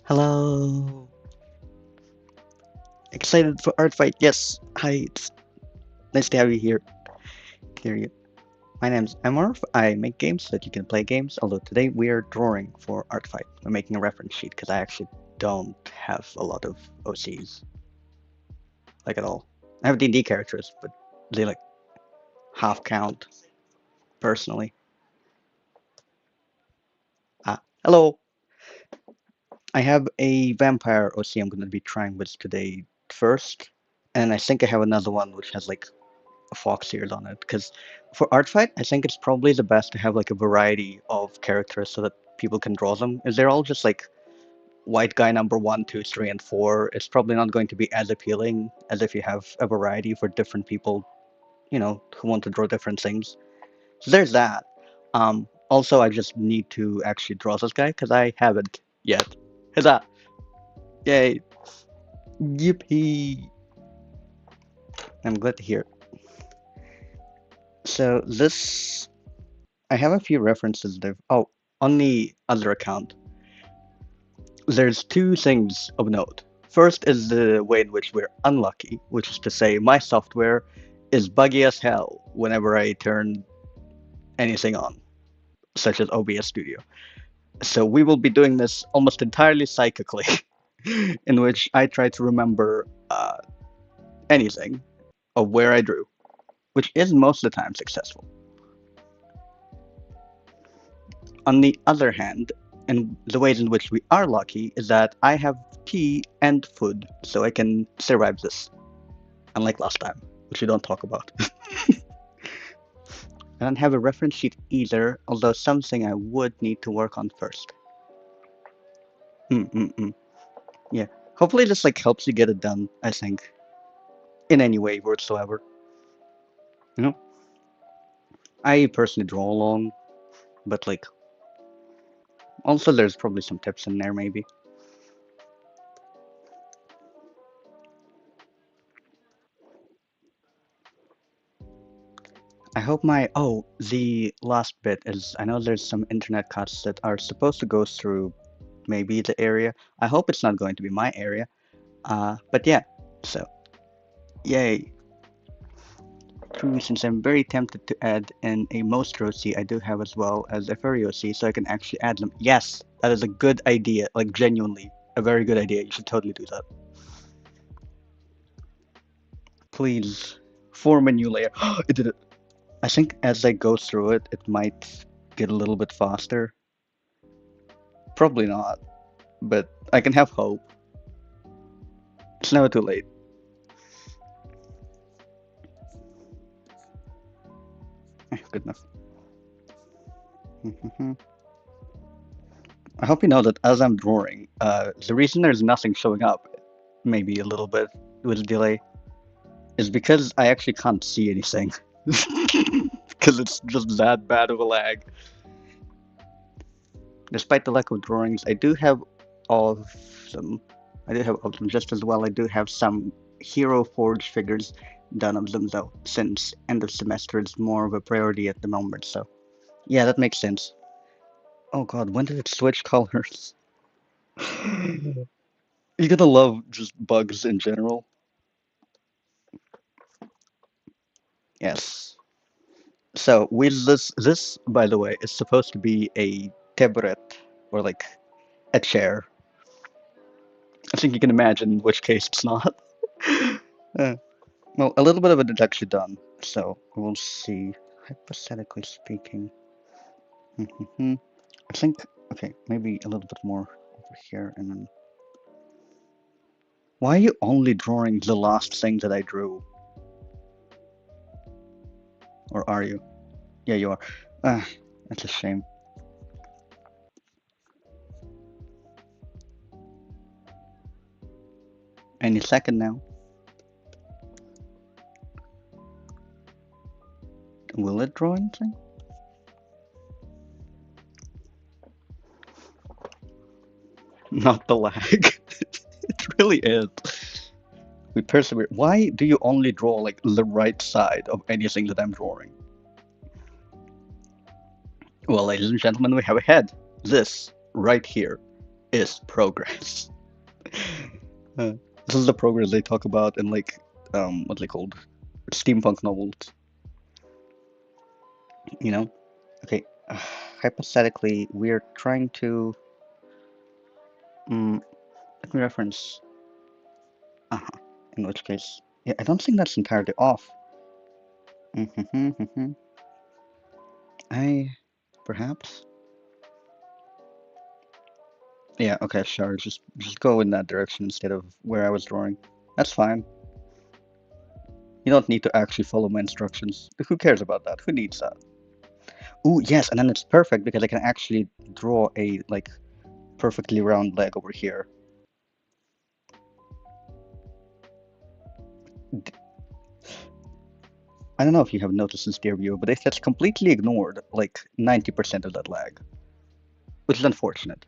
Hello. Excited for Artfight? Yes. Hi. It's nice to have you here. Hear you. My name's Emorph. I make games so that you can play games. Although today we are drawing for Artfight. I'm making a reference sheet because I actually don't have a lot of OCs, like at all. I have D&D characters, but they like half count personally. Hello. I have a vampire OC I'm going to be trying with today first, and I think I have another one which has like fox ears on it, because for art fight I think it's probably the best to have like a variety of characters so that people can draw them. If they're all just like white guy number 1, 2, 3, and 4, it's probably not going to be as appealing as if you have a variety for different people, who want to draw different things. So there's that. Also, I just need to actually draw this guy because I haven't yet. Huzzah! Yay! Yippee! I'm glad to hear. So this I have a few references there. Oh, on the other account, there's two things of note. First is the way in which we're unlucky, which is to say, my software is buggy as hell whenever I turn anything on, such as OBS Studio. So we will be doing this almost entirely psychically, in which I try to remember anything of where I drew, which is most of the time successful. On the other hand, and the ways in which we are lucky is that I have tea and food, so I can survive this. Unlike last time, which we don't talk about. I don't have a reference sheet either, although something I would need to work on first. Yeah. Hopefully this like helps you get it done, I think. In any way whatsoever. You know? I personally draw along, but like also there's probably some tips in there maybe. I hope the last bit is, I know there's some internet cuts that are supposed to go through maybe the area. I hope it's not going to be my area. But yeah, so yay. True, since I'm very tempted to add in a monster OC, I do have as well as a furry OC, so I can actually add them. Yes, that is a good idea, like genuinely, a very good idea. You should totally do that. Please, form a new layer. It did it. I think as I go through it, it might get a little bit faster. Probably not, but I can have hope. It's never too late. Good enough. I hope you know that as I'm drawing, the reason there's nothing showing up, maybe a little bit with a delay, is because I actually can't see anything. Because it's just that bad of a lag. Despite the lack of drawings, I do have all of them. I do have all of them just as well. I do have some Hero Forge figures done of them though, since end of semester is more of a priority at the moment, so yeah, that makes sense. Oh god, when did it switch colors? You're gonna love just bugs in general. Yes. So with this by the way is supposed to be a tabret or like a chair. I think you can imagine in which case it's not. Uh, well, a little bit of it is actually done, so we'll see. Hypothetically speaking, I think okay, maybe a little bit more over here, and then. Why are you only drawing the last thing that I drew? Or are you? Yeah, you are. Ah, that's a shame. Any second now. Will it draw anything? Not the lag. It really is. We persevere. Why do you only draw like the right side of anything that I'm drawing? Well, ladies and gentlemen, we have a head. This right here. is progress. Uh, this is the progress they talk about in like what they called steampunk novels. You know? Okay. Hypothetically, we're trying to. Mm, let me reference. Uh-huh. In which case, yeah, I don't think that's entirely off. Mm-hmm. I perhaps. Yeah. Okay. Sure. Just go in that direction instead of where I was drawing. That's fine. You don't need to actually follow my instructions. Who cares about that? Who needs that? Ooh, yes, and then it's perfect because I can actually draw a like perfectly round leg over here. I don't know if you have noticed in stereo view, but it has completely ignored like 90% of that lag, which is unfortunate.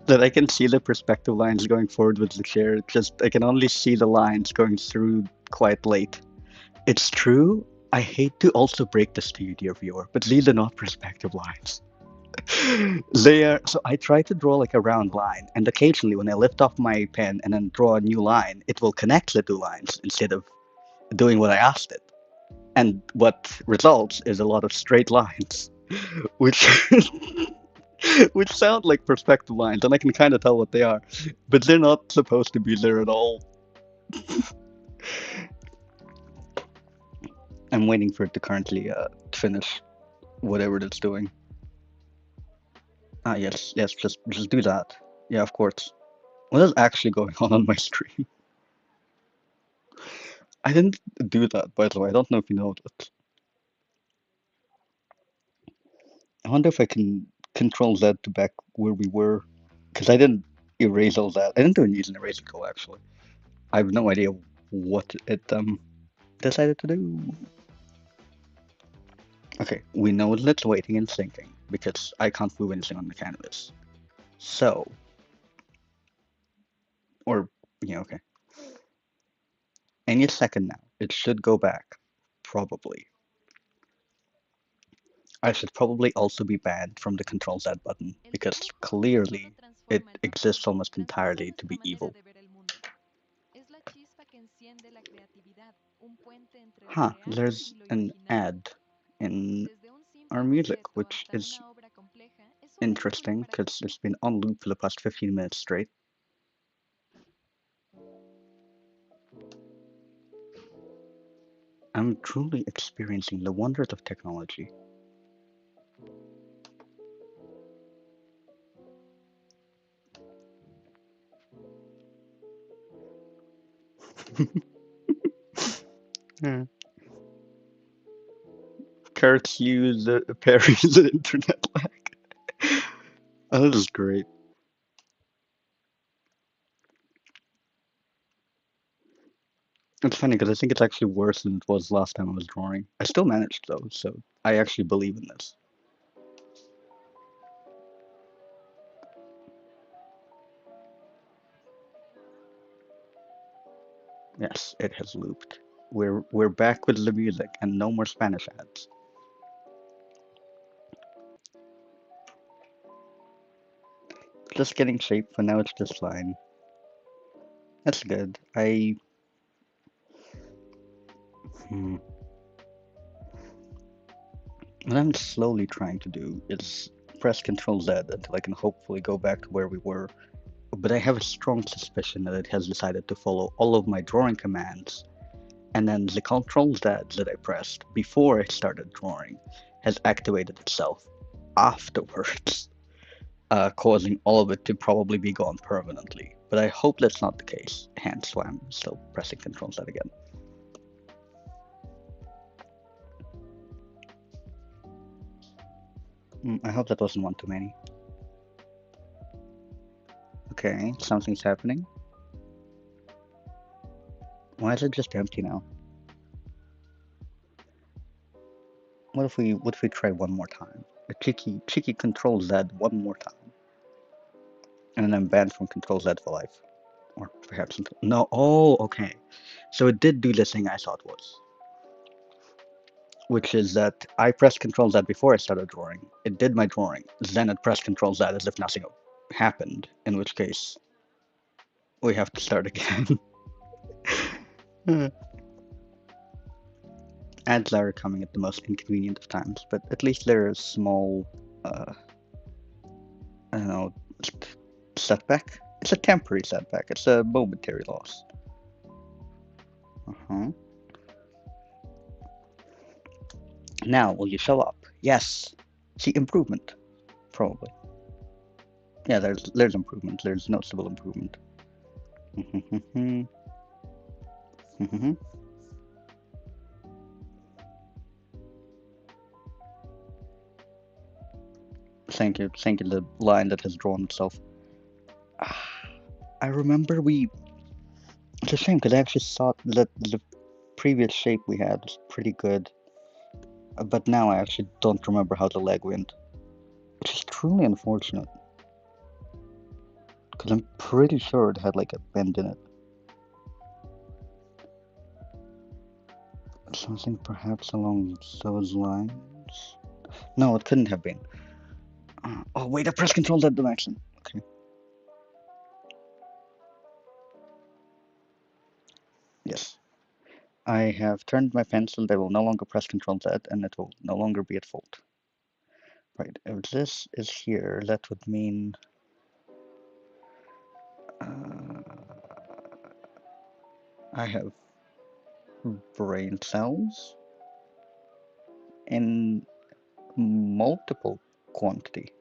That I can see the perspective lines going forward with the chair, just I can only see the lines going through quite late. It's true, I hate to also break this to you, dear viewer, but these are not perspective lines. They are, so I try to draw like a round line, and occasionally when I lift off my pen and then draw a new line, it will connect the two lines instead of doing what I asked it. And what results is a lot of straight lines, which which sound like perspective lines, and I can kind of tell what they are, but they're not supposed to be there at all. I'm waiting for it to currently finish whatever it's doing. Ah, yes, just do that. Yeah, of course. What is actually going on my screen? I didn't do that, by the way. I don't know if you know that. I wonder if I can control Z to back where we were, because I didn't erase all that. I didn't do use an eraser tool actually. I have no idea what it decided to do. Okay, we know that it's waiting and thinking because I can't move anything on the canvas. So, or yeah, okay. Any second now, it should go back. Probably. I should probably also be banned from the Control Z button because clearly it exists almost entirely to be evil. Huh, there's an ad in our music, which is interesting because it's been on loop for the past 15 minutes straight. I'm truly experiencing the wonders of technology. Yeah. Curfew, the Paris, the internet lag. Oh, this is great. It's funny because I think it's actually worse than it was last time I was drawing. I still managed though, so I actually believe in this. Yes, it has looped. We're back with the music and no more Spanish ads. Just getting shape for now. It's just fine. That's good. Hmm, what I'm slowly trying to do is press Control Z until I can hopefully go back to where we were. But I have a strong suspicion that it has decided to follow all of my drawing commands, and then the Control Z that I pressed before I started drawing has activated itself afterwards, causing all of it to probably be gone permanently. But I hope that's not the case, hence why I'm still pressing Control Z again. I hope that wasn't one too many. Okay, something's happening. Why is it just empty now? What if we try one more time? A cheeky Control Z one more time, and then I'm banned from Control Z for life, or perhaps until, no. Oh, okay. So it did do the thing I thought was. which is that I pressed Control Z before I started drawing. It did my drawing. Then it pressed Control Z as if nothing happened, in which case we have to start again. Ads are coming at the most inconvenient of times, but at least there is small, uh, I don't know, setback. It's a temporary setback. It's a momentary loss. Uh-huh. Now, will you show up? Yes. See improvement, probably. Yeah, there's improvement. There's noticeable improvement. Thank you. The line that has drawn itself. I remember we. It's a shame because I actually thought that the previous shape we had was pretty good, but now I actually don't remember how the leg went, which is truly unfortunate. Because I'm pretty sure it had like a bend in it. Something perhaps along those lines. No, it couldn't have been. Oh wait, I press control that direction. Okay. Yes. I have turned my pencil. They will no longer press Control Z, and it will no longer be at fault. Right. If this is here, that would mean I have brain cells in multiple quantity.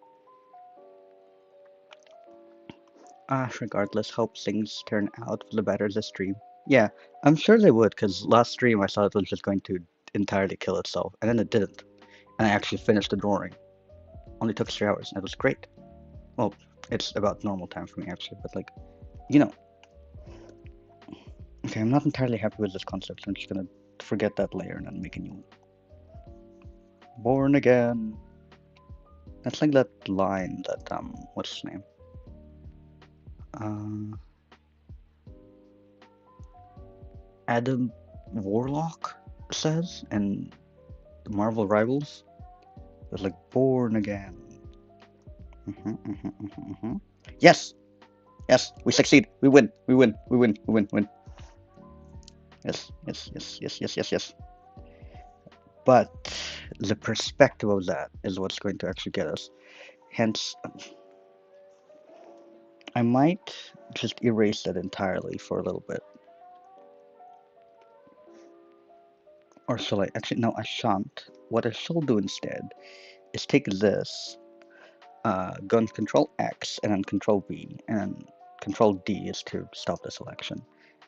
Regardless, hope things turn out for the better this stream. Yeah, I'm sure they would, because last stream I thought it was just going to entirely kill itself, and then it didn't. And I actually finished the drawing. Only took 3 hours, and it was great. Well, it's about normal time for me, actually, but like, you know. Okay, I'm not entirely happy with this concept, so I'm just gonna forget that layer and then make a new one. Born again. That's like that line that, what's his name? Uh, Adam Warlock says in Marvel Rivals. It's like born again. Yes, yes, we succeed. We win. We win. We win. We win. Win. Yes, yes, yes, yes, yes, yes, yes. But the perspective of that is what's going to actually get us. Hence, I might just erase that entirely for a little bit. Or shall I? Actually, no, I shan't. What I shall do instead is take this, go and Control X, and then Control B, and then Control D is to stop the selection.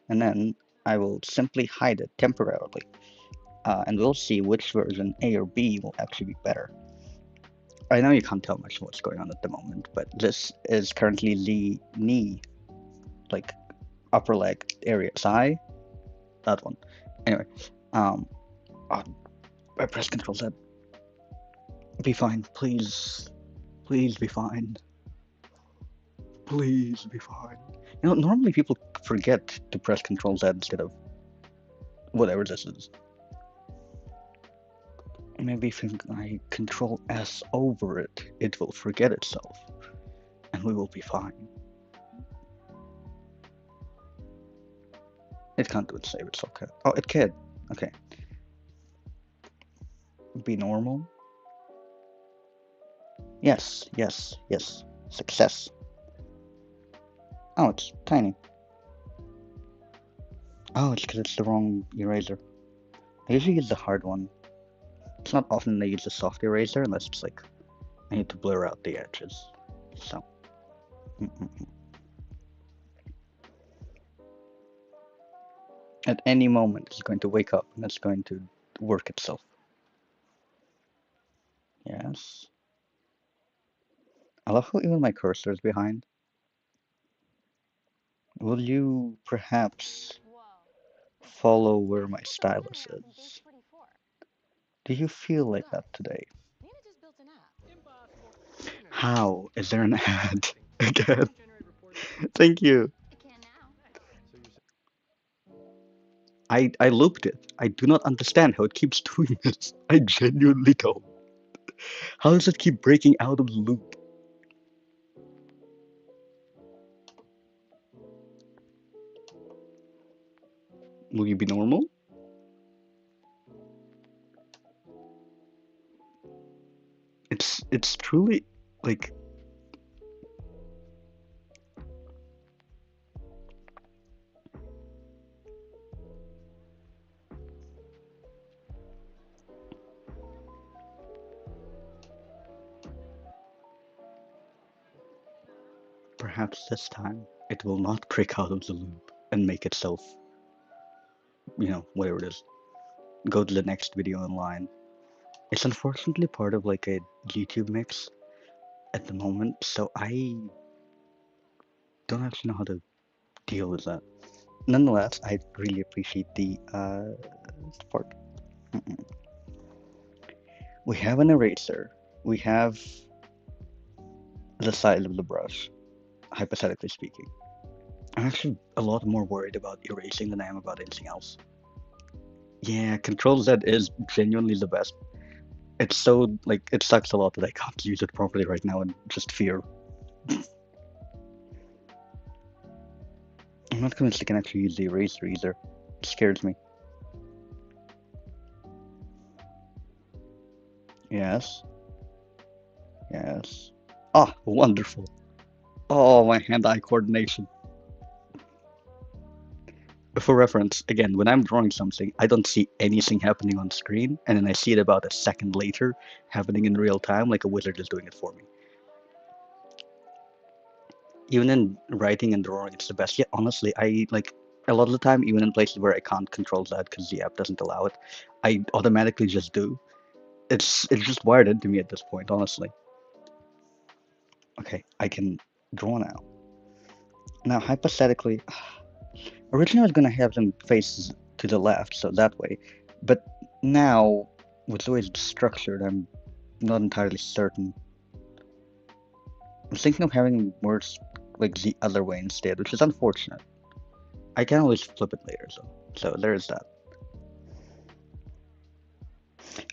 And then I will simply hide it temporarily, and we'll see which version, A or B, will actually be better. I know you can't tell much what's going on at the moment, but this is currently the knee, like upper leg area, thigh, that one. Anyway, oh, I press Control Z. Be fine, please. Please be fine. Please be fine. You know, normally people forget to press Control Z instead of whatever this is. Maybe if I Control S over it, it will forget itself, and we will be fine. It can't do it save itself. Oh, it can. Okay. Be normal. Yes, yes, yes. Success. Oh, it's tiny. Oh, it's because it's the wrong eraser. I usually use the hard one. It's not often I use a soft eraser unless it's like I need to blur out the edges. So. At any moment, it's going to wake up and it's going to work itself. Yes. I love how even my cursor is behind. Will you perhaps follow where my stylus is? Do you feel like that today? How? Is there an ad? Again? Thank you. I looped it. I do not understand how it keeps doing this. I genuinely don't. How does it keep breaking out of the loop? Will you be normal? It's truly like perhaps this time it will not break out of the loop and make itself, whatever it is, go to the next video in line. It's unfortunately part of like a YouTube mix at the moment, so I don't actually know how to deal with that. Nonetheless, I really appreciate the support. Mm-mm. We have an eraser. We have the side of the brush, hypothetically speaking. I'm actually a lot more worried about erasing than I am about anything else. Yeah, Control Z is genuinely the best. It's so, like, it sucks a lot that I can't use it properly right now and just fear. I'm not convinced I can actually use the eraser either. It scares me. Yes. Yes. Ah, wonderful. Oh, my hand-eye coordination. For reference, again, when I'm drawing something, I don't see anything happening on screen, and then I see it about a second later happening in real time, like a wizard is doing it for me. Even in writing and drawing, it's the best. Yeah, honestly, I like a lot of the time, even in places where I can't control that because the app doesn't allow it, I automatically just do. It's just wired into me at this point, honestly. Okay, I can draw now. Now, hypothetically, originally I was gonna have them face to the left, so that way, but now with the way it's structured, I'm not entirely certain. I'm thinking of having words like the other way instead, which is unfortunate. I can always flip it later, so there's that.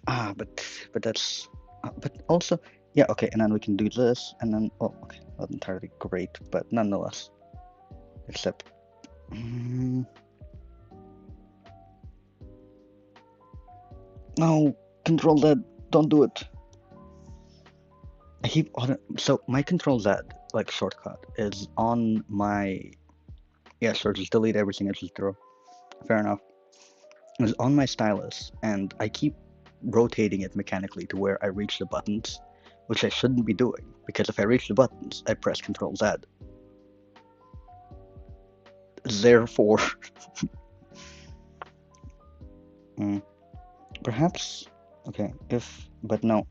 Ah, but that's but also yeah, okay, and then we can do this, and then oh, okay, not entirely great, but nonetheless, except no, control that, don't do it. I keep on so my control Z like shortcut is on my yeah, sure, just delete everything I just drew. Fair enough. It's on my stylus, and I keep rotating it mechanically to where I reach the buttons, which I shouldn't be doing, because if I reach the buttons, I press Control Z. Therefore, mm, perhaps, okay, but no,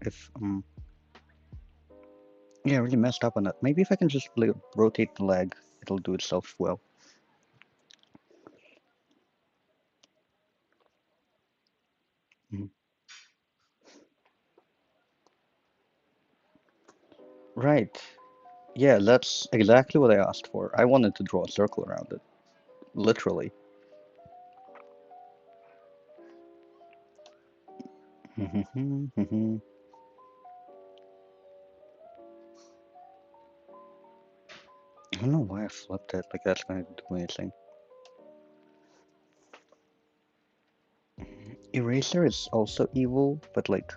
yeah, I really messed up on that. Maybe if I can just like, rotate the leg, it'll do itself well. Mm. Right. Yeah, that's exactly what I asked for. I wanted to draw a circle around it, literally. I don't know why I flipped it, like that's gonna do anything. Eraser is also evil, but like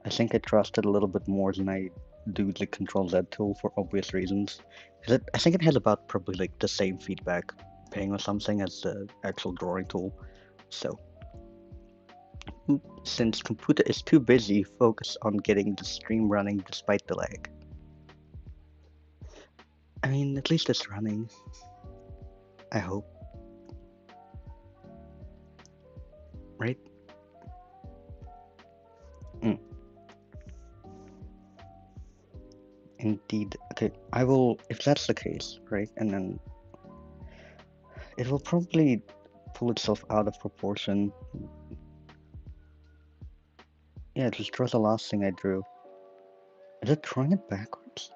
I think I trust it a little bit more than I do the Control Z tool for obvious reasons. I think it has about probably like the same feedback ping or something as the actual drawing tool. So since computer is too busy, focus on getting the stream running despite the lag. I mean, at least it's running. I hope, right? Mm, indeed. Okay, I will. If that's the case, right, and then it will probably pull itself out of proportion. Yeah, just draw the last thing I drew. Is it drawing it backwards?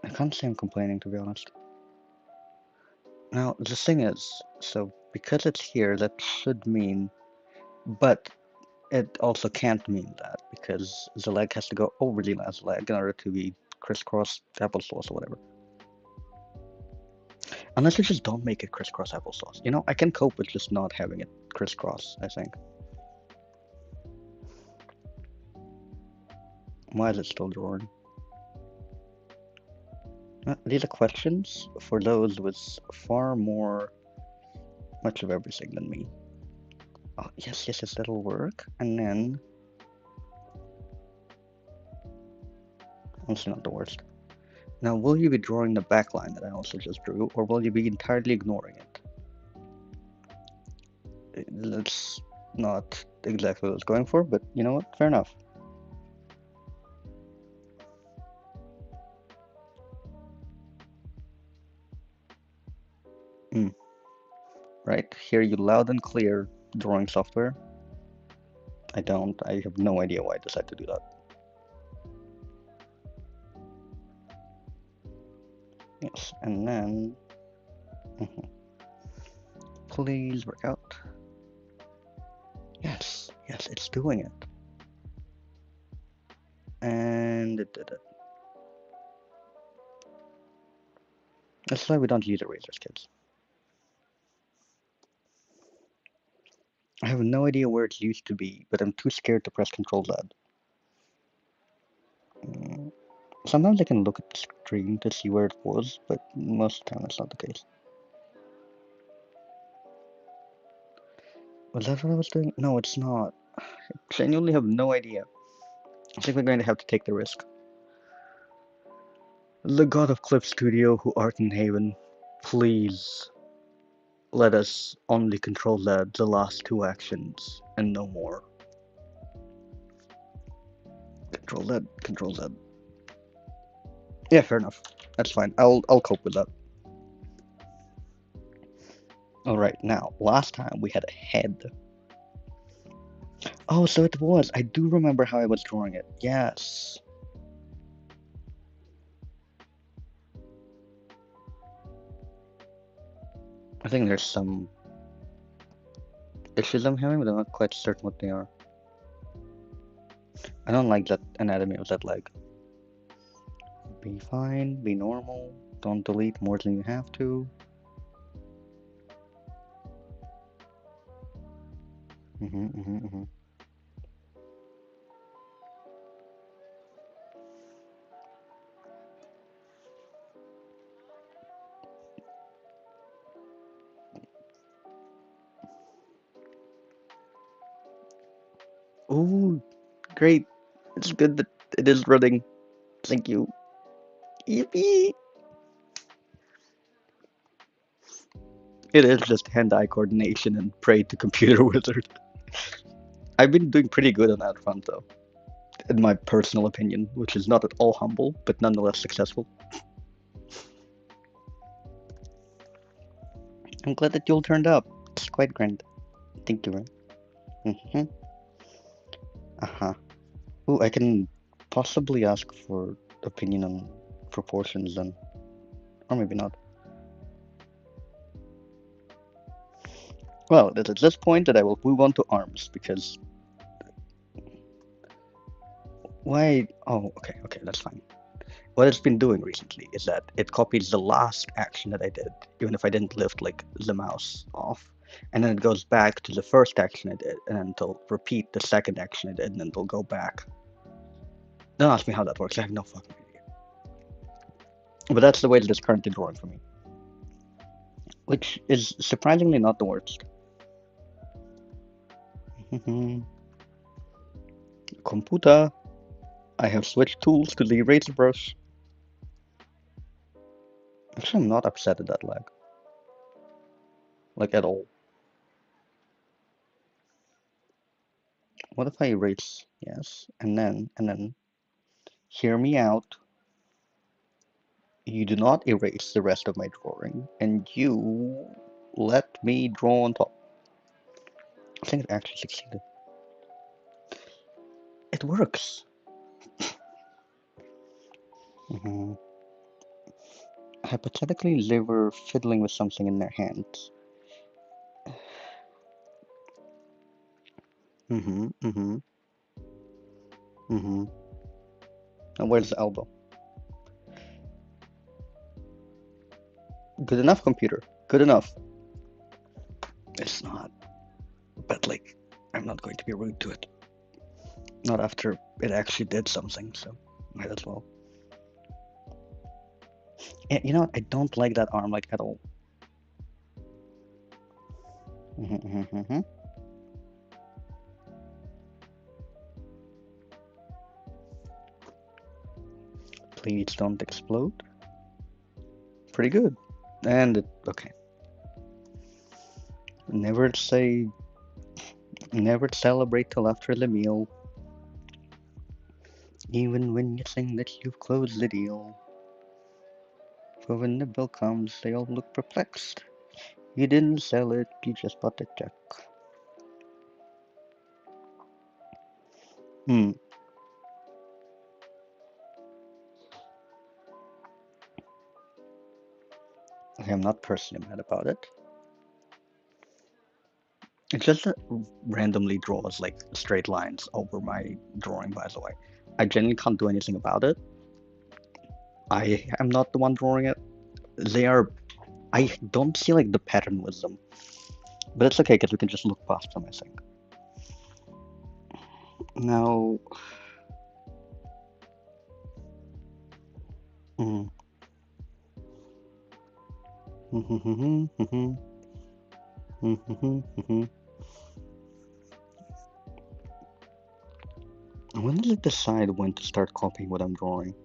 I can't say I'm complaining, to be honest. Now, the thing is, so because it's here, that should mean, but it also can't mean that because the leg has to go over the last leg in order to be crisscross applesauce or whatever. Unless you just don't make it crisscross applesauce. You know, I can cope with just not having it crisscross, I think. Why is it still drawing? These are questions for those with far more much of everything than me. Oh, yes, yes, yes, that'll work. And then, also not the worst. Now, will you be drawing the back line that I also just drew, or will you be entirely ignoring it? That's not exactly what I was going for, but you know what? Fair enough. Mm. Right, hear you loud and clear, drawing software. I don't. I have no idea why I decided to do that. Yes, and then... Please work out. Yes, yes, it's doing it. And it did it. That's why we don't use erasers, kids. I have no idea where it used to be, but I'm too scared to press Control Z. Sometimes I can look at the screen to see where it was, but most of the time that's not the case. Was that what I was doing? No, it's not. I genuinely have no idea. I think we're going to have to take the risk. The god of Clip Studio, who art in Haven, please let us only control the last two actions and no more. Control Z, Control Z. Yeah, fair enough. That's fine. I'll cope with that. Alright, now, last time we had a head. Oh, so it was. I do remember how I was drawing it. Yes. I think there's some issues I'm having, but I'm not quite certain what they are. I don't like that anatomy of that leg. Be fine, be normal, don't delete more than you have to. Mm-hmm. Ooh, great. It's good that it is running. Thank you. Yippee! It is just hand-eye coordination and pray to computer wizard. I've been doing pretty good on that front though, in my personal opinion, which is not at all humble, but nonetheless successful. I'm glad that you all turned up. It's quite grand. Thank you. Mm-hmm. Uh-huh. Ooh, I can possibly ask for opinion on proportions then. Or maybe not. Well, it's at this point that I will move on to arms, because... Why... Oh, okay, that's fine. What it's been doing recently is that it copies the last action that I did, even if I didn't lift, like, the mouse off. And then it goes back to the first action I did, and then it'll repeat the second action I did, and then it'll go back. Don't ask me how that works, I have no fucking idea. But that's the way that it's currently drawing for me. Which is surprisingly not the worst. Computer, I have switched tools to the eraser brush. Actually, I'm not upset at that lag. Like, at all. What if I erase? Yes, and then, hear me out. You do not erase the rest of my drawing, and you let me draw on top. I think it actually succeeded. It works. hypothetically, they were fiddling with something in their hands. Mm-hmm, mm-hmm, mm-hmm. And where's the elbow? Good enough, computer. Good enough. It's not. But, like, I'm not going to be rude to it. Not after it actually did something, so might as well. And you know what? I don't like that arm, like, at all. Mm-hmm, mm-hmm, mm-hmm. Please don't explode. Pretty good. And okay. Never say, never celebrate till after the meal, even when you think that you've closed the deal. For when the bill comes, they all look perplexed. You didn't sell it, you just bought the check. Hmm. Okay, I'm not personally mad about it. It just randomly draws like straight lines over my drawing, by the way. I genuinely can't do anything about it. I am not the one drawing it. They are. I don't see like the pattern with them. But it's okay because we can just look past them, I think. Now. Mm, when does it decide when to start copying what I'm drawing?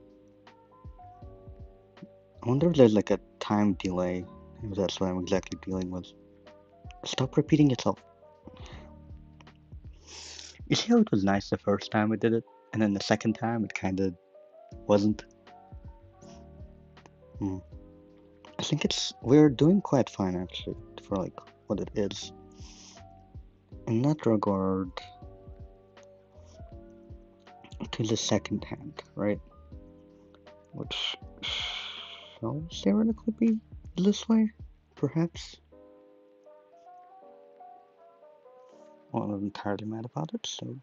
I wonder if there's like a time delay, if that's what I'm exactly dealing with. Stop repeating yourself. You see how it was nice the first time we did it, and then the second time it kinda wasn't? Hmm. I think we're doing quite fine actually, for like what it is. In that regard, to the second hand, right? Which shall theoretically be this way, perhaps? Well, I'm not entirely mad about it, so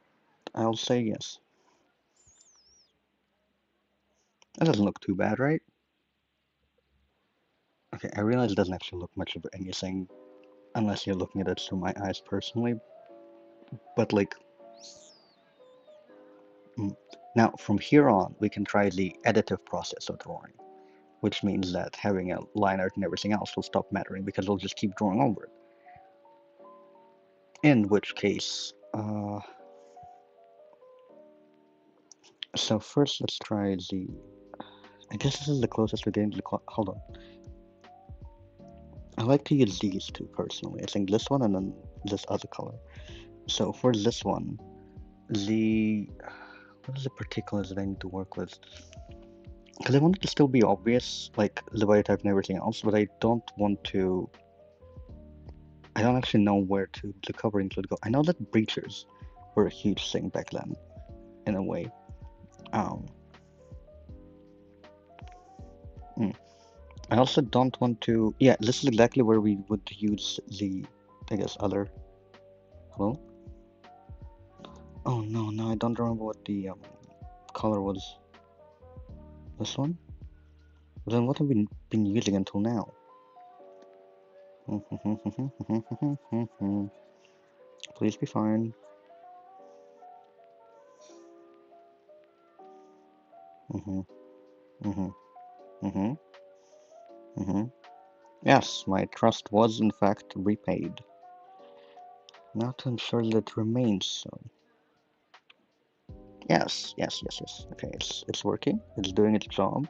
I'll say yes. That doesn't look too bad, right? Okay, I realize it doesn't actually look much of anything unless you're looking at it through my eyes personally, but like, mm. Now from here on, we can try the additive process of drawing, which means that having a line art and everything else will stop mattering because we'll just keep drawing over it. In which case, so first let's try the, I guess this is the closest we're getting to the, hold on. I like to use these two personally. I think this one and then this other color. So for this one, what is the particulars that I need to work with? Because I want it to still be obvious, like the body type and everything else, but I don't want to. I don't actually know where to the covering should go. I know that breachers were a huge thing back then, in a way. Um, mm. I also don't want to. Yeah, this is exactly where we would use the, I guess, other. Hello? Oh no, no, I don't remember what the color was. This one? Then what have we been using until now? Please be fine. Mm-hmm. Mm-hmm. Mm-hmm. Mm-hmm. Yes, my trust was in fact repaid. Now to ensure that it remains so. Yes, yes, yes, yes. Okay, it's working. It's doing its job.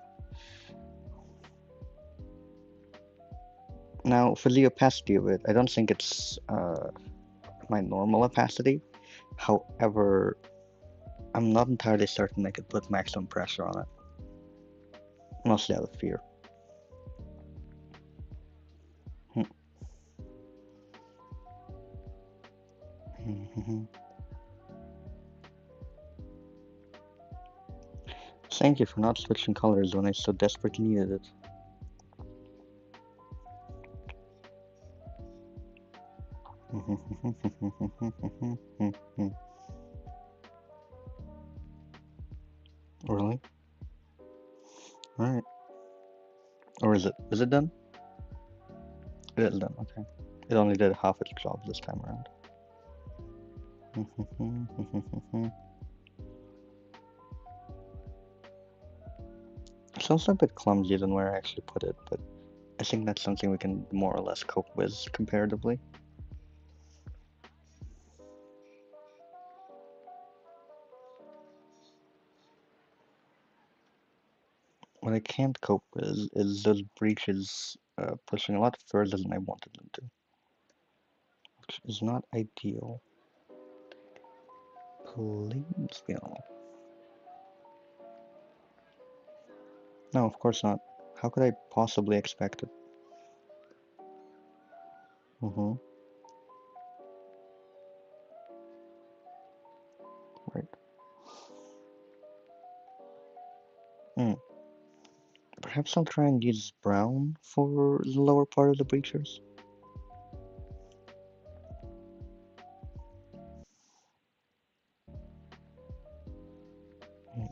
Now for the opacity of it, I don't think it's my normal opacity. However, I'm not entirely certain I could put maximum pressure on it. Mostly out of fear. Thank you for not switching colors when I so desperately needed it. it done? It is done, okay. It only did half its job this time around. Sounds a bit clumsier than where I actually put it, but I think that's something we can more or less cope with comparatively. What I can't cope with is those breaches pushing a lot further than I wanted them to, which is not ideal. Please be normal. No, of course not. How could I possibly expect it? Right. Hmm. Perhaps I'll try and use brown for the lower part of the breachers. Hmm.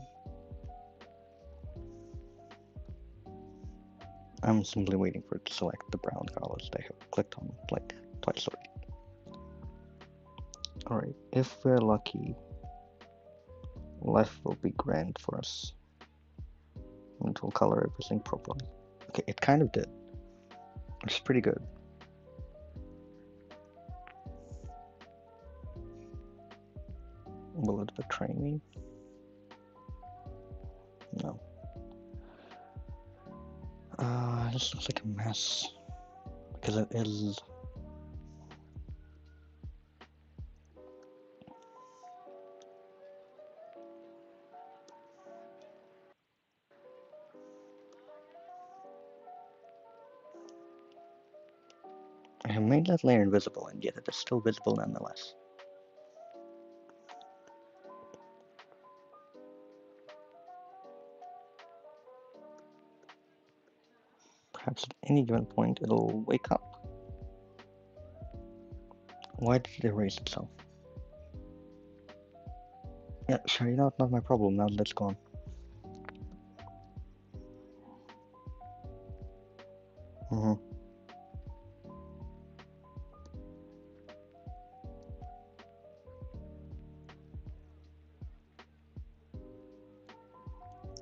I'm simply waiting for it to select the brown colors that I have clicked on like twice already. Alright, if we're lucky, left will be grand for us. And it will color everything properly. Okay, it kind of did. Which is pretty good. Will it betray me? No. This looks like a mess. Because it is. I have made that layer invisible, and yet it is still visible nonetheless. Perhaps at any given point it'll wake up. Why did it erase itself? Yeah, sure, you know, it's not my problem now that it's gone.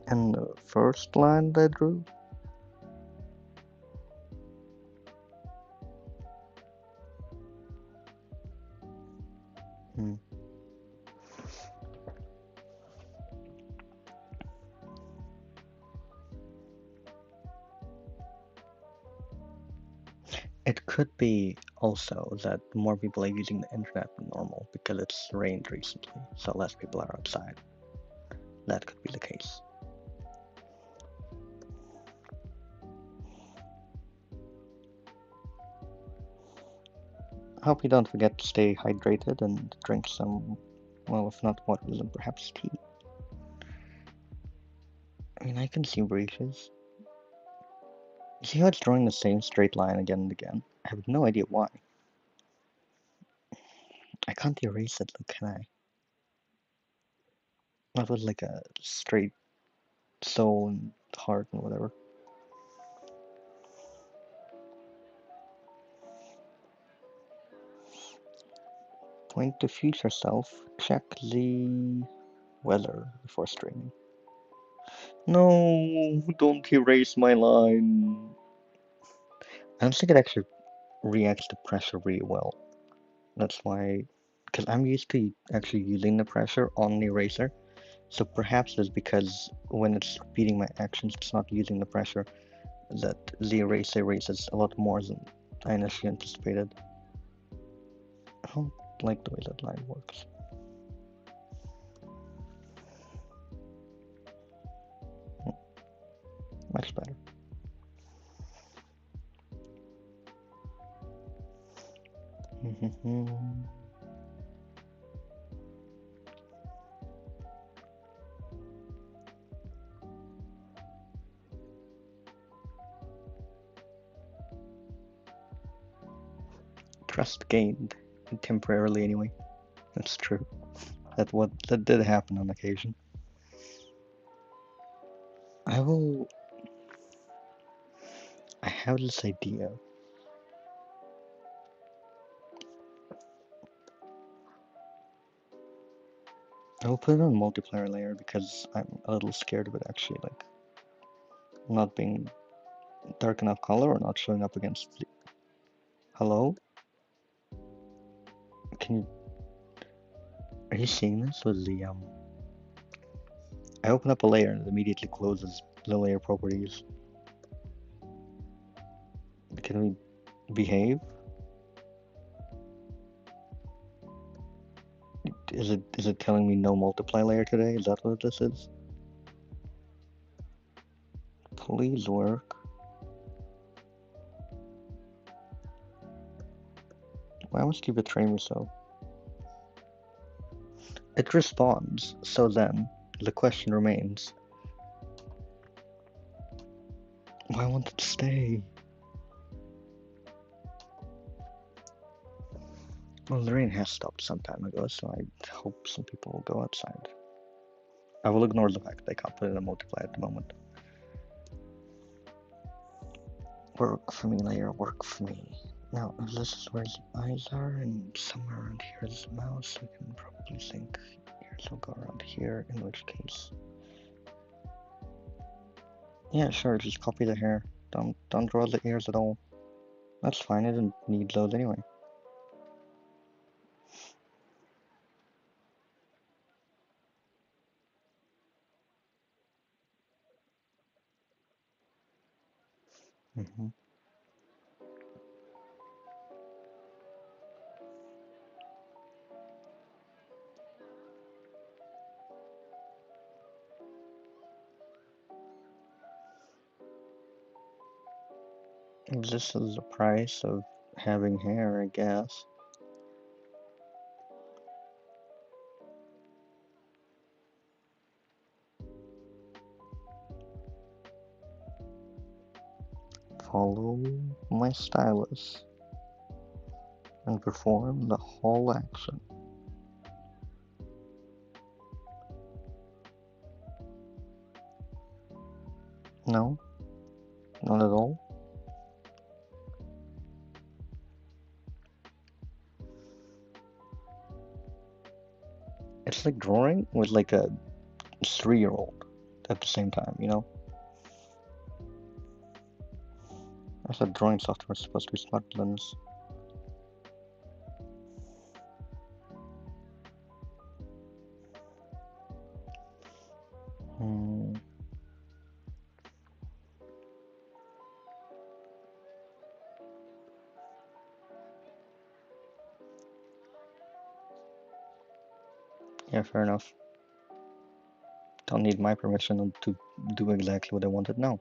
And the first line I drew? Hmm. It could be also that more people are using the internet than normal because it's rained recently, so less people are outside. That could be the case. I hope you don't forget to stay hydrated and drink some, well, if not water, then perhaps tea. I mean, I can see breaches. See how it's drawing the same straight line again and again? I have no idea why. I can't erase it, can I? That was like a straight soul and heart and whatever. Point to future self, check the weather before streaming. No, don't erase my line. I don't think it actually reacts to pressure really well. That's why, because I'm used to actually using the pressure on the eraser. So perhaps it's because when it's repeating my actions, it's not using the pressure, that the eraser erases a lot more than I initially anticipated. I don't like the way that line works. Much better. Trust gained, temporarily anyway. That's true. That did happen on occasion. I will I have this idea. I will put it on multiplayer layer because I'm a little scared of it actually, like, not being dark enough color or not showing up against the... Hello? Can you... Are you seeing this with the... I open up a layer and it immediately closes the layer properties. Can we behave? Is it telling me no multiply layer today? Is that what this is? Please work. Why must you betray me so? It responds, so then, the question remains. Why won't it stay? Well, the rain has stopped some time ago, so I hope some people will go outside. I will ignore the fact that I can't put in a multiply at the moment. Work for me, layer, work for me. Now, if this is where the eyes are, and somewhere around here is the mouse, we can probably think ears will go around here, in which case... Yeah, sure, just copy the hair. Don't draw the ears at all. That's fine, I didn't need those anyway. Mm-hmm. This is the price of having hair, I guess. Follow my stylus and perform the whole action. No, not at all. It's like drawing with like a 3-year-old at the same time, you know? I thought drawing software was supposed to be smarter than this. Hmm. Yeah, fair enough. Don't need my permission to do exactly what I wanted. No,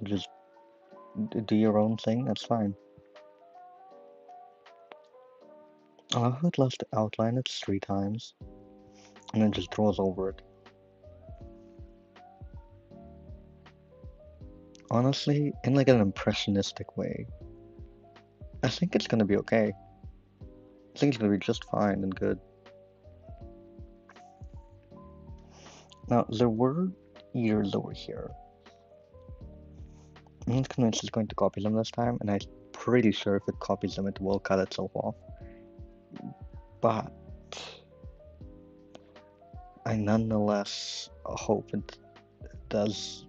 just do your own thing. That's fine. I would love to outline it 3 times and then just draws over it. Honestly, in like an impressionistic way, I think it's gonna be okay. I think it's gonna be just fine and good. Now, there were ears over here. I'm not convinced it's going to copy them this time, and I'm pretty sure if it copies them, it will cut itself off. But I nonetheless hope it does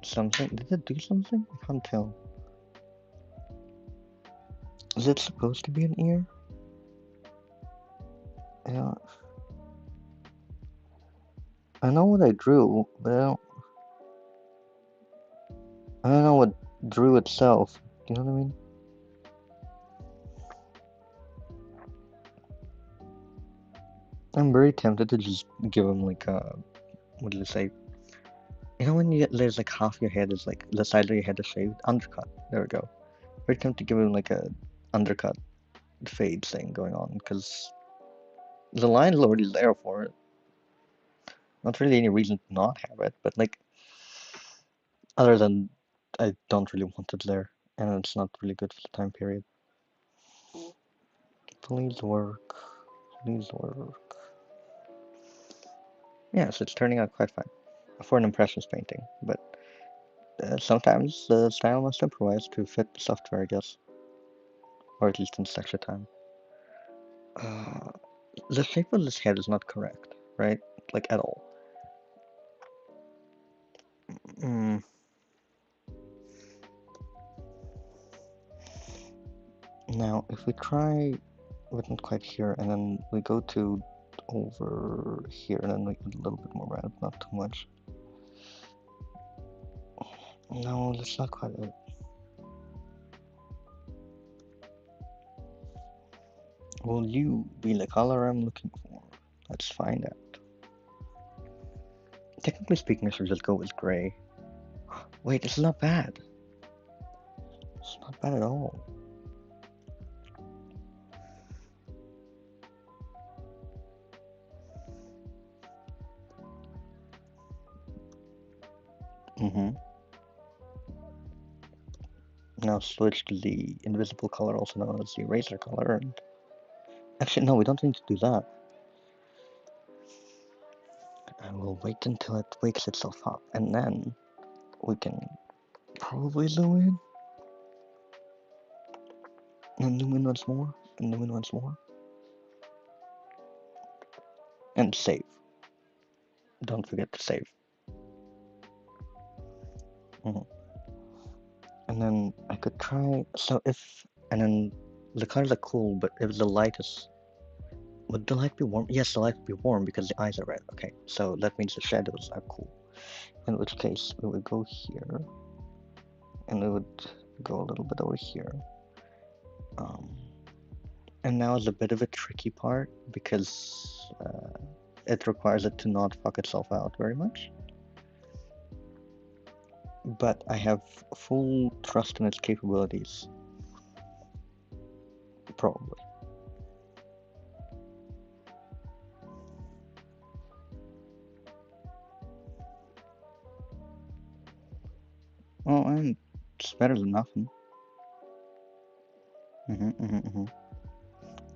something. Did it do something? I can't tell. Is it supposed to be an ear? Yeah. I know what I drew, but I don't know what drew itself. Do you know what I mean? I'm very tempted to just give him like a, what do you say? You know when you get, there's like half your head is like, the side of your head is shaved? Undercut. There we go. Very tempted to give him like a undercut fade thing going on, because the line is already there for it. Not really any reason to not have it, but like, other than I don't really want it there, and it's not really good for the time period. Please work. Please work. Yes, it's turning out quite fine for an impressionist painting, but Sometimes the style must improvise to fit the software, I guess, or at least in such a time. Uh, the shape of this head is not correct, right? Like at all. Mm. Now, if we try, but not quite here, and then we go to over here, and then make it a little bit more round, not too much. No, that's not quite it. Will you be the color I'm looking for? Let's find out. Technically speaking, I should just go with gray. Wait, it's not bad. It's not bad at all. Mm-hmm. Now switch to the invisible color, also known as the eraser color. And actually, no, we don't need to do that. I will wait until it wakes itself up, and then we can probably zoom in. And zoom in once more, and zoom in once more. And save. Don't forget to save. Mm-hmm. And then I could try, so if, and then the colors are cool, but if the light is, would the light be warm? Yes, the light would be warm because the eyes are red. Okay, so that means the shadows are cool. In which case, we would go here, and we would go a little bit over here. And now is a bit of a tricky part because it requires it to not fuck itself out very much. But I have full trust in its capabilities. Probably. Oh, and it's better than nothing.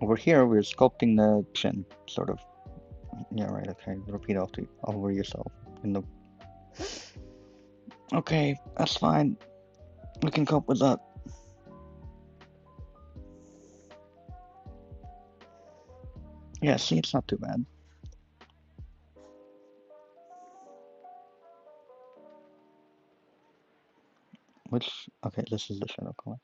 Over here, we're sculpting the chin, sort of. Yeah, right, okay. Repeat after over yourself. In the... Okay, that's fine. We can cope with that. Yeah, see, it's not too bad. Which, okay, this is the shadow color.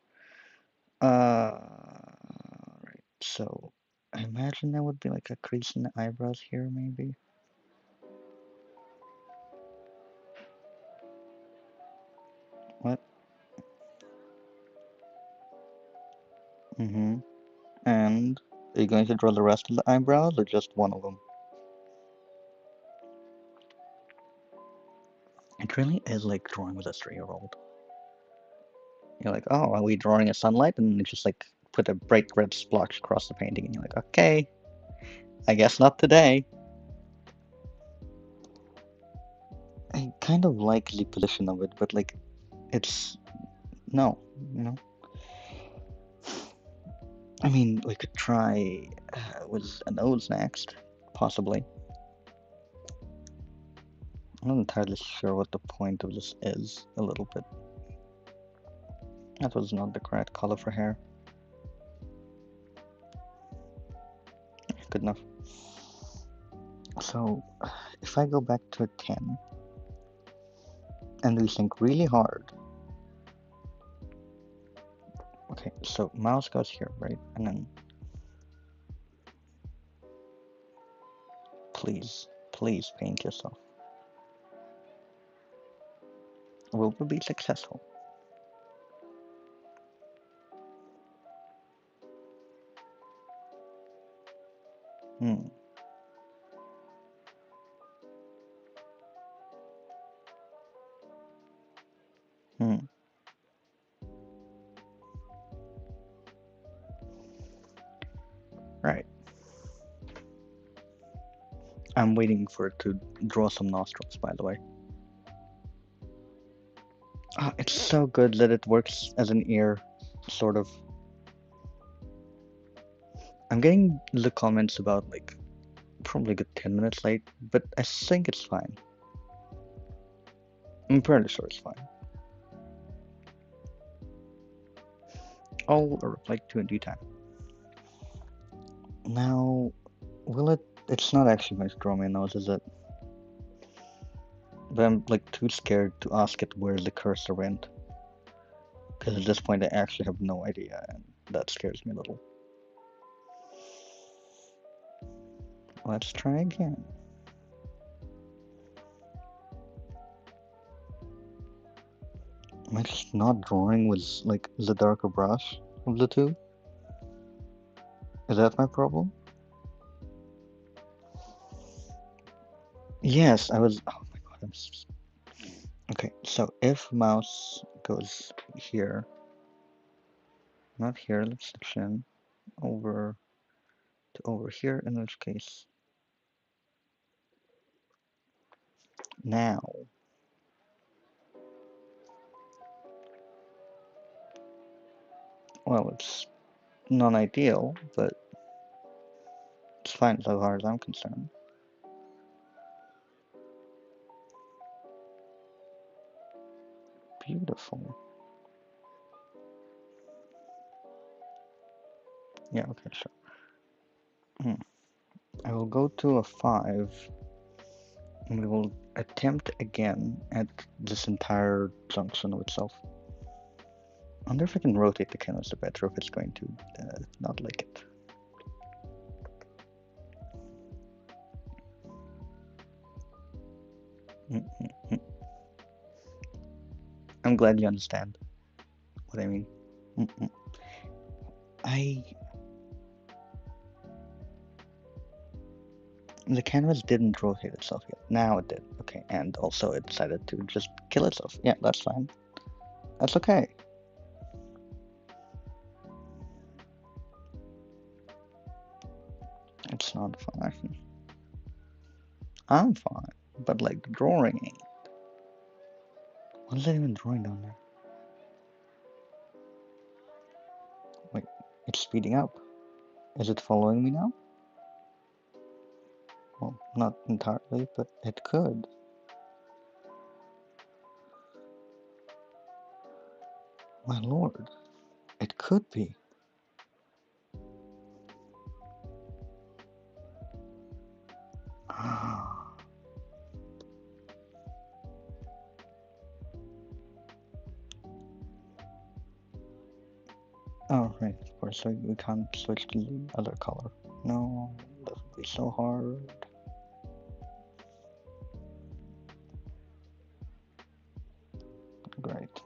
Right, so I imagine there would be like a crease in the eyebrows here, maybe. What? Mm-hmm. And are you going to draw the rest of the eyebrows or just one of them? It really is like drawing with a 3-year-old. You're like, oh, are we drawing a sunlight? And it's just like put a bright red splotch across the painting, and you're like, okay, I guess not today. I kind of like the position of it, but like, it's no, you know. I mean, we could try with a nose next, possibly. I'm not entirely sure what the point of this is, a little bit. That was not the correct color for hair. Good enough. So, if I go back to a 10, and we think really hard. Okay, so mouse goes here, right? And then, please, please paint yourself. Will we be successful? Hmm. Hmm. Right. I'm waiting for it to draw some nostrils, by the way. Ah, it's so good that it works as an ear, sort of. I'm getting the comments about, like, probably a good 10 minutes late, but I think it's fine. I'm pretty sure it's fine. I'll reply to in due time. Now, will it? It's not actually going to draw my nose, is it? But I'm like too scared to ask it where the cursor went. Because at this point I actually have no idea, and that scares me a little. Let's try again. Am I just not drawing with like the darker brush of the two? Is that my problem? Yes, I was. Oh my god, okay, so if mouse goes here, not here, let's section over to over here, in which case now. Well, it's non-ideal, but it's fine as far as I'm concerned. Beautiful. Yeah, okay, sure. I will go to a 5, and we will attempt again at this entire junction of itself. I wonder if I can rotate the canvas a bit, or if it's going to not like it. I'm glad you understand what I mean. The canvas didn't rotate itself yet. Now it did. Okay, and also it decided to just kill itself. Yeah, that's fine. That's okay. It's not fine. I'm fine, but like the drawing ain't. What is that even drawing down there? Wait, it's speeding up. Is it following me now? Well, not entirely, but it could. My lord, it could be. Oh, right, of course, so we can't switch to the other color. No, that would be so hard. Great.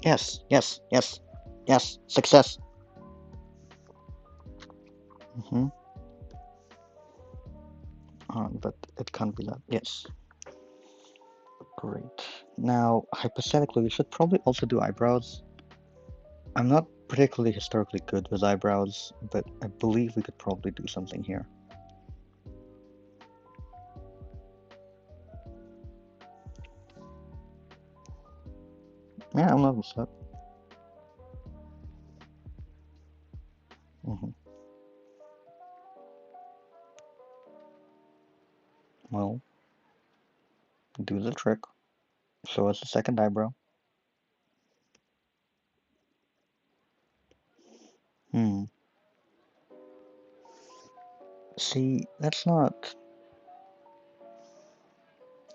Yes, yes, yes, yes, success. But it can't be that. Yes. Great. Now, hypothetically, we should probably also do eyebrows. I'm not particularly historically good with eyebrows, but I believe we could probably do something here. Yeah, I'm not upset. Well, do the trick. Show us the second eyebrow. See, that's not...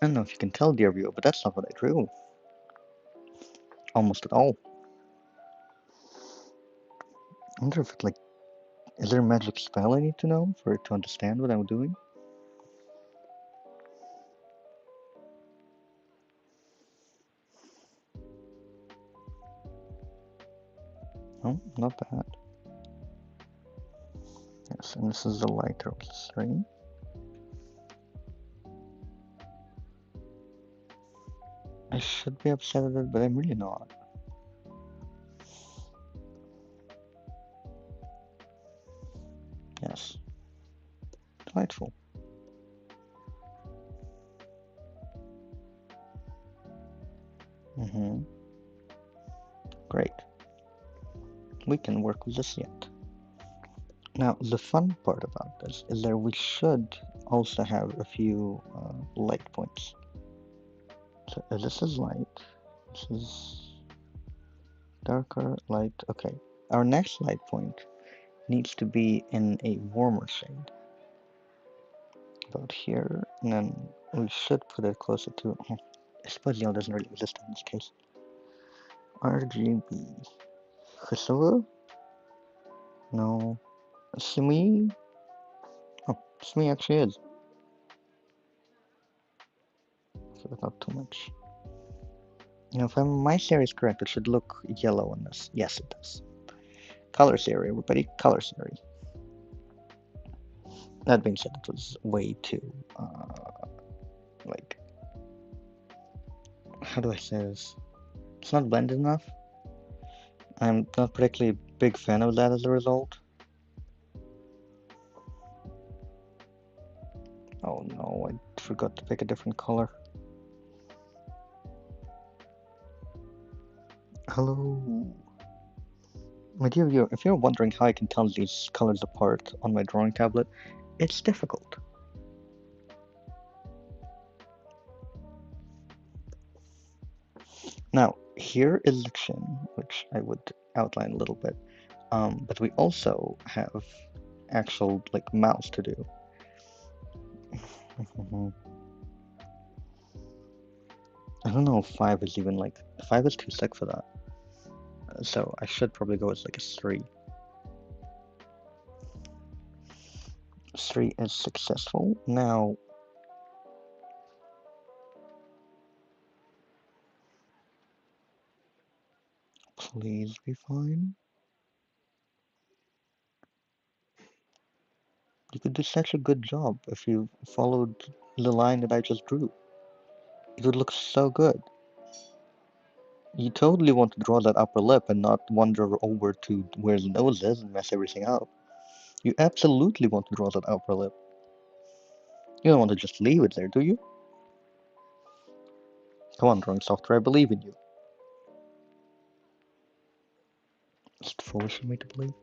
I don't know if you can tell, dear viewer, but that's not what I drew. Almost at all. I wonder if it, like... Is there a magic spell I need to know for it to understand what I'm doing? Oh, not bad. Yes, and this is the lighter of the string. I should be upset at it, but I'm really not. Yes. Delightful. Great. We can work with this yet. Now, the fun part about this is that we should also have a few light points. So this is light, this is darker, light. Okay, our next light point needs to be in a warmer shade. About here, and then we should put it closer to. I suppose yellow doesn't really exist in this case. RGB. Kısılı? No. Smi? Oh, Smi actually is. So it's not too much. Now, if my theory is correct, it should look yellow in this. Yes, it does. Color theory, everybody. Color theory. That being said, it was way too, like, how do I say this? It's not blended enough. I'm not particularly a big fan of that as a result. Oh no, I forgot to pick a different color. Hello. My dear viewer, if you're wondering how I can tell these colors apart on my drawing tablet, it's difficult. Now, here is the chin, which I would outline a little bit. But we also have actual, like, mouths to do. I don't know if 5 is even, like, 5 is too thick for that. So I should probably go with, like, a 3. 3 is successful. Now, please be fine. You could do such a good job if you followed the line that I just drew. It would look so good. You totally want to draw that upper lip and not wander over to where the nose is and mess everything up. You absolutely want to draw that upper lip. You don't want to just leave it there, do you? Come on, drawing software, I believe in you. Is it foolish of me to believe?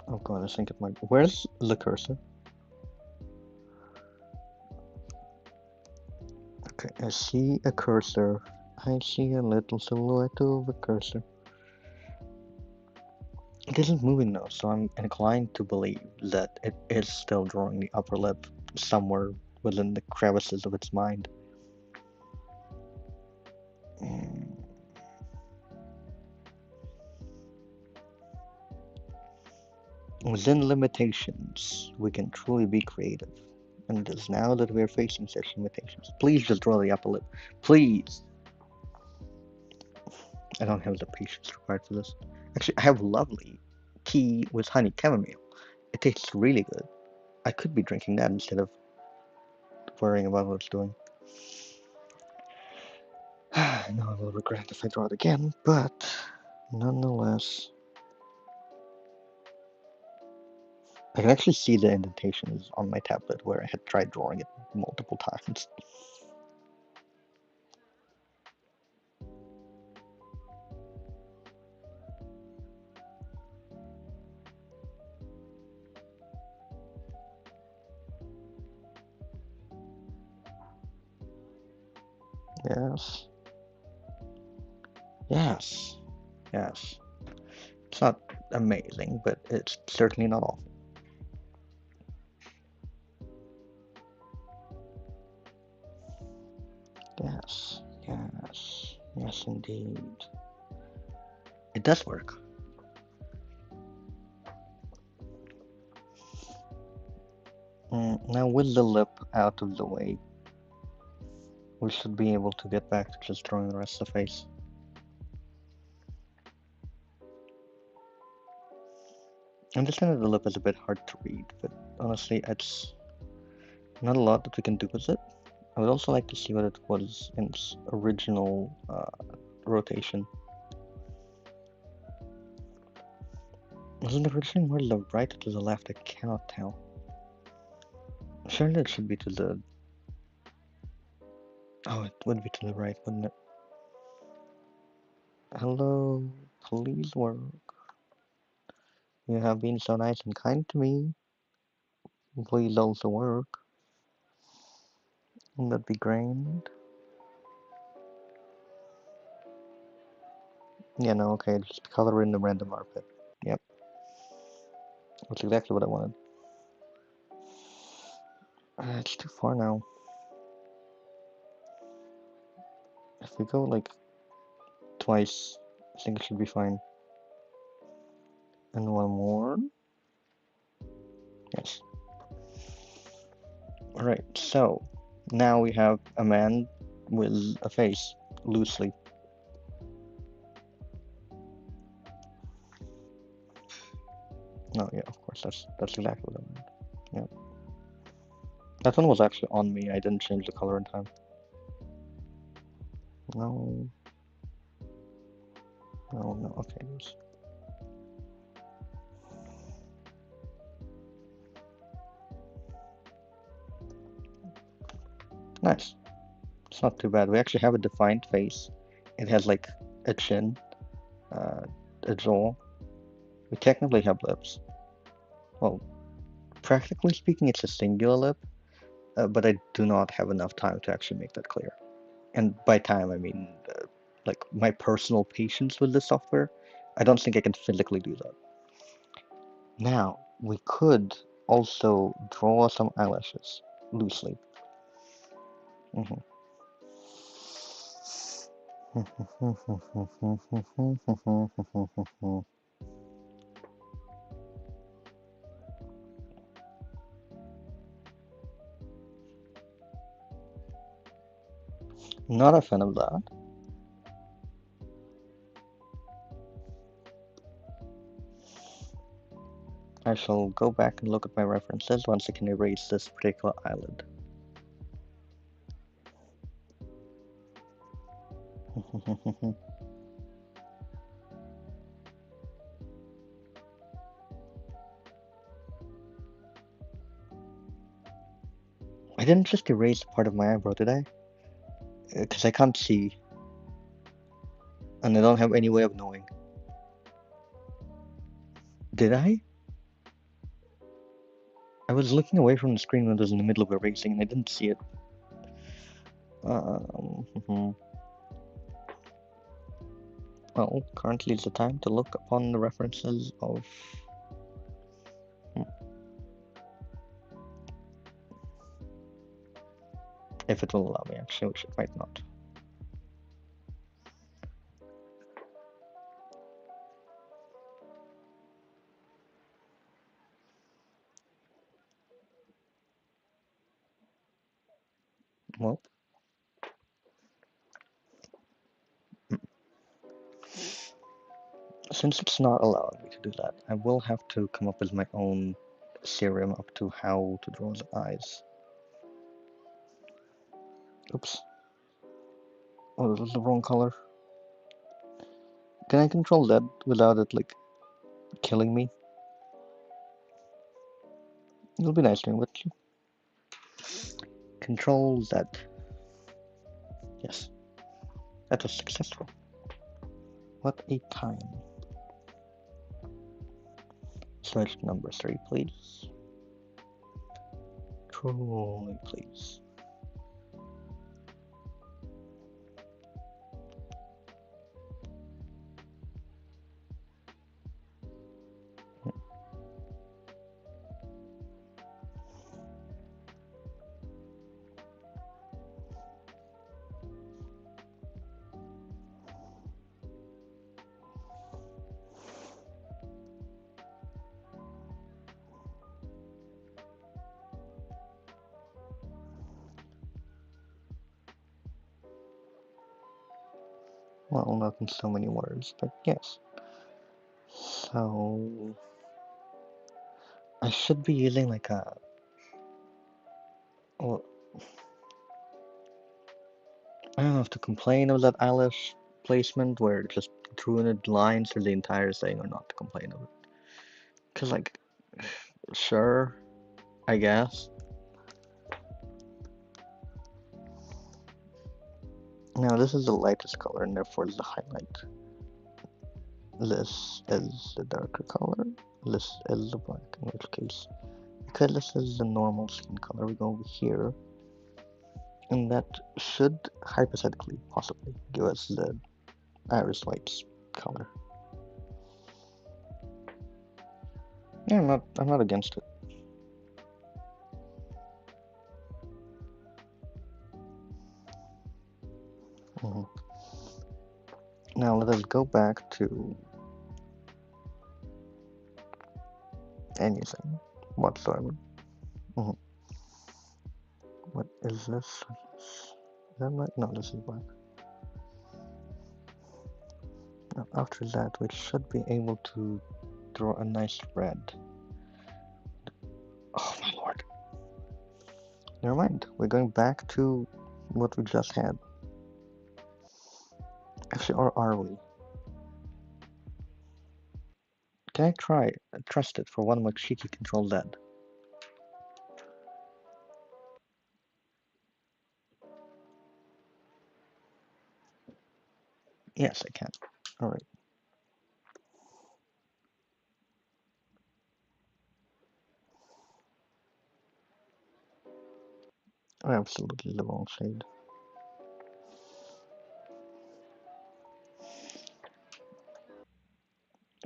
Oh god, I think it might. Where's the cursor? Okay, I see a cursor. I see a little silhouette of a cursor. It isn't moving though, so I'm inclined to believe that it is still drawing the upper lip somewhere within the crevices of its mind. Within limitations, we can truly be creative. And it is now that we are facing such limitations. Please just draw the upper lip. Please! I don't have the patience required for this. Actually, I have lovely tea with honey chamomile. It tastes really good. I could be drinking that instead of worrying about what it's doing. I know I will regret if I draw it again, but nonetheless, I can actually see the indentations on my tablet where I had tried drawing it multiple times. Yes. Yes. Yes. It's not amazing, but it's certainly not awful. Yes. Yes. Yes, indeed. It does work. Now, with the lip out of the way, we should be able to get back to just drawing the rest of the face. I understand that the lip is a bit hard to read, but honestly, it's not a lot that we can do with it. I would also like to see what it was in its original rotation. Was it originally more to the right or to the left? I cannot tell. Surely it should be to the... Oh, it would be to the right, wouldn't it? Hello, please work. You have been so nice and kind to me. Please also work. That'd be great. Yeah, no, okay, just color in the random artpit. Yep, that's exactly what I wanted. It's too far now. If we go like twice, I think it should be fine. And one more. Yes. Alright, so now we have a man with a face, loosely. No, yeah, of course, that's exactly what I meant. Yeah. That one was actually on me, I didn't change the color in time. No. No, no, okay, yes. Nice. It's not too bad. We actually have a defined face. It has like a chin, uh, a jaw. We technically have lips. Well, practically speaking, it's a singular lip, but I do not have enough time to actually make that clear. And by time, I mean like my personal patience with this software. I don't think I can physically do that. Now, we could also draw some eyelashes loosely. Mhm. Not a fan of that. I shall go back and look at my references once I can erase this particular eyelid. I didn't just erase part of my eyebrow, did I? Because I can't see, and I don't have any way of knowing. Did I? I was looking away from the screen when it was in the middle of erasing, and I didn't see it. Well, currently is the time to look upon the references of... If it will allow me, actually, which it might not. Well, since it's not allowing me to do that, I will have to come up with my own theorem up to how to draw the eyes. Oops. Oh, this was the wrong color. Can I control that without it, like, killing me? It'll be nice doing with you. Control Z. Yes. That was successful. What a time. Switch number 3, please. Truly, please. Well, not in so many words, but yes. So... I should be using like a... Well, I don't have to complain of that eyelash placement where it just drew in lines through the entire thing, or not to complain of it. Cause like, sure, I guess. Now this is the lightest color and therefore is the highlight. This is the darker color. This is the black, in which case, because this is the normal skin color, we go over here, and that should hypothetically, possibly, give us the iris whites color. Yeah, I'm not against it. Mhm. Now let us go back to anything whatsoever. Mhm. What is this? Is that right? No, this is black. Now after that, we should be able to draw a nice red. Oh my lord. Never mind. We're going back to what we just had. Actually, or are we? Can I try trust it for one more cheeky Control Z? Yes, I can. Alright. Absolutely the wrong shade.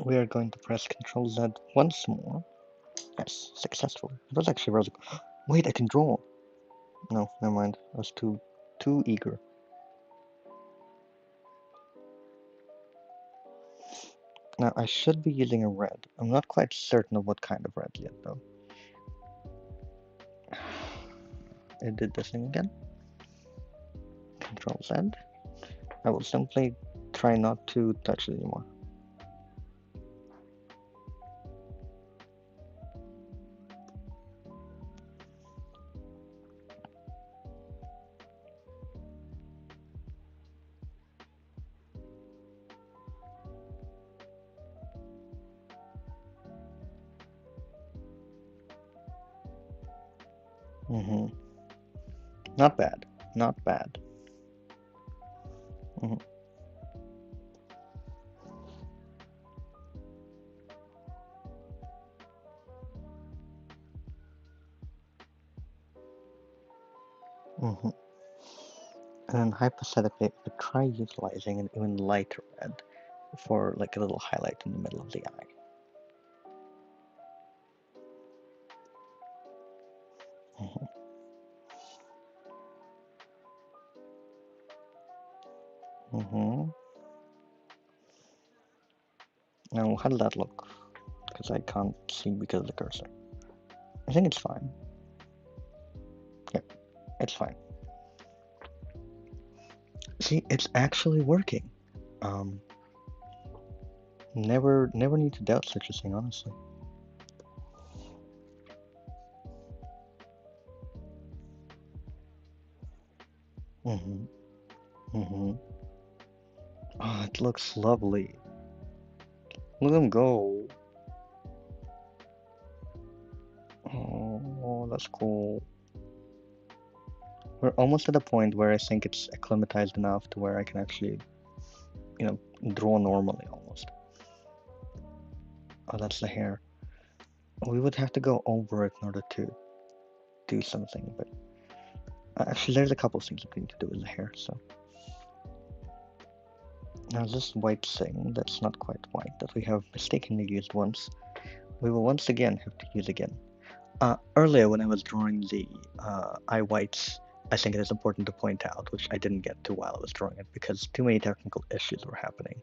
We are going to press Control Z once more. Yes, successfully. It was actually rather. Wait, I can draw. No, never mind. I was too eager. Now I should be using a red. I'm not quite certain of what kind of red yet, though. It did this thing again. Control Z. I will simply try not to touch it anymore. Mm-hmm. Not bad. Not bad. Mm-hmm. Mm-hmm. And then hypothetically, I could try utilizing an even lighter red for like a little highlight in the middle of the eye. Mm-hmm. Mm-hmm. Now, how does that look? Because I can't see because of the cursor. I think it's fine. Yep, it's fine. See, it's actually working. Um, never need to doubt such a thing, honestly. Mm-hmm. Mm-hmm. Oh, it looks lovely. Look at them go. Oh, that's cool. We're almost at a point where I think it's acclimatized enough to where I can actually, you know, draw normally almost. Oh, that's the hair. We would have to go over it in order to do something, but actually, there's a couple things that we need to do with the hair, so. Now, this white thing that's not quite white, that we have mistakenly used once, we will once again have to use again. Earlier, when I was drawing the eye whites, I think it is important to point out, which I didn't get to while I was drawing it because too many technical issues were happening.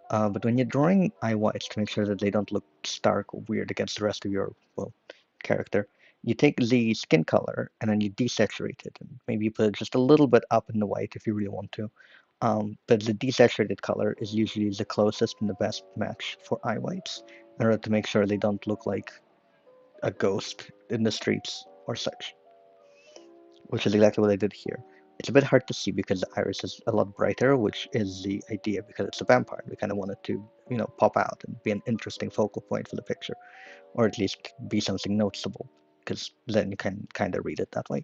But when you're drawing eye whites, to make sure that they don't look stark or weird against the rest of your, well, character, you take the skin color and then you desaturate it, and maybe you put it just a little bit up in the white if you really want to. But the desaturated color is usually the closest and the best match for eye whites in order to make sure they don't look like a ghost in the streets or such, which is exactly what I did here. It's a bit hard to see because the iris is a lot brighter, which is the idea because it's a vampire. We kind of wanted to, pop out and be an interesting focal point for the picture, or at least be something noticeable, because then you can kind of read it that way.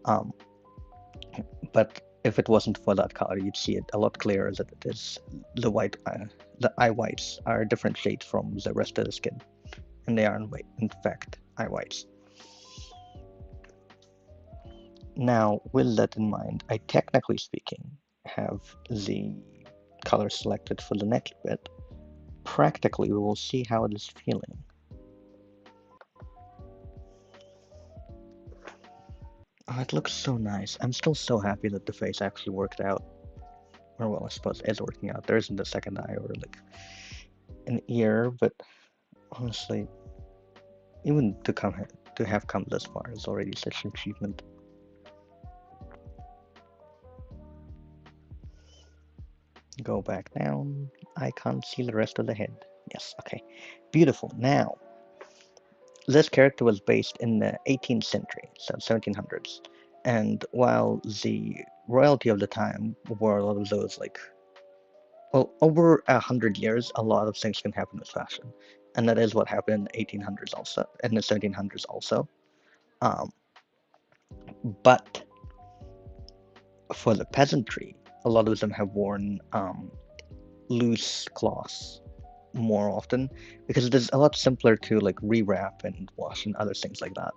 Um, but if it wasn't for that color, you'd see it a lot clearer that it is the eye whites are a different shade from the rest of the skin, and they are in fact eye whites. Now, with that in mind, I technically speaking have the color selected for the next bit. Practically, we will see how it is feeling. Oh, it looks so nice. I'm still so happy that the face actually worked out. Or well, I suppose it's working out. There isn't a second eye or like an ear, but honestly, even to have come this far is already such an achievement. Go back down. I can't see the rest of the head. Yes, okay. Beautiful. Now, this character was based in the 18th century, so 1700s. And while the royalty of the time wore a lot of those, like, well, over 100 years, a lot of things can happen with fashion. And that is what happened in the 1800s also, in the 1700s also. Um, but for the peasantry, a lot of them have worn loose cloths more often because it is a lot simpler to like rewrap and wash and other things like that.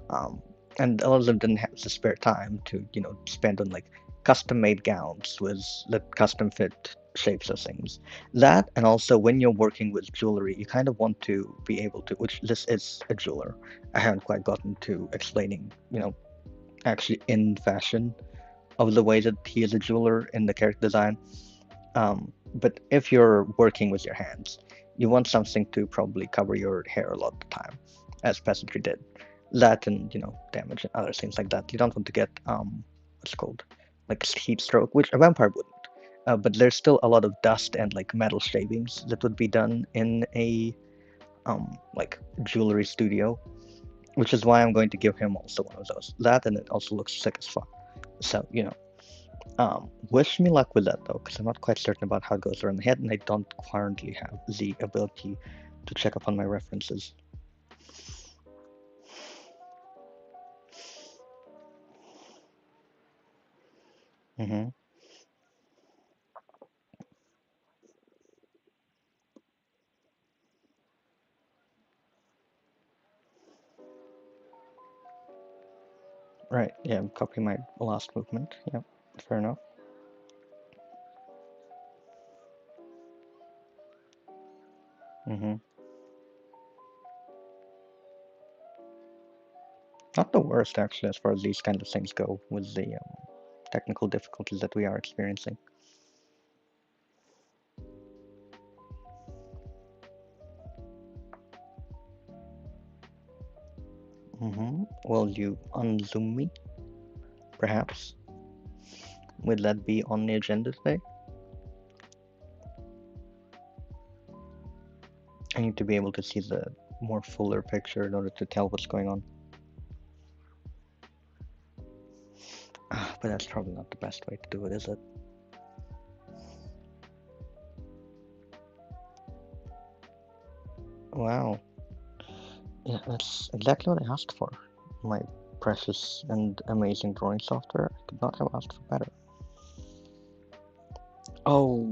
Um, and a lot of them didn't have the spare time to, spend on like custom made gowns with the custom fit shapes of things. That, and also when you're working with jewelry, you kind of want to be able to, which this is a jeweler. I haven't quite gotten to explaining, actually in fashion of the way that he is a jeweler in the character design. But if you're working with your hands, you want something to probably cover your hair a lot of the time, as peasantry did. That and damage and other things like that. You don't want to get what's called like heat stroke, which a vampire wouldn't. But there's still a lot of dust and like metal shavings that would be done in a like jewelry studio, which is why I'm going to give him also one of those. That and it also looks sick as fuck. So wish me luck with that though, because I'm not quite certain about how it goes around the head, and I don't currently have the ability to check up on my references. Mm-hmm. Right, yeah, copy my last movement. Yeah, fair enough. Mm-hmm. Not the worst, actually, as far as these kind of things go, with the technical difficulties that we are experiencing. Mm-hmm. Will you unzoom me, perhaps? Will that be on the agenda today? I need to be able to see the more fuller picture in order to tell what's going on. But that's probably not the best way to do it, is it? Wow. Yeah, that's exactly what I asked for. My precious and amazing drawing software. I could not have asked for better. Oh,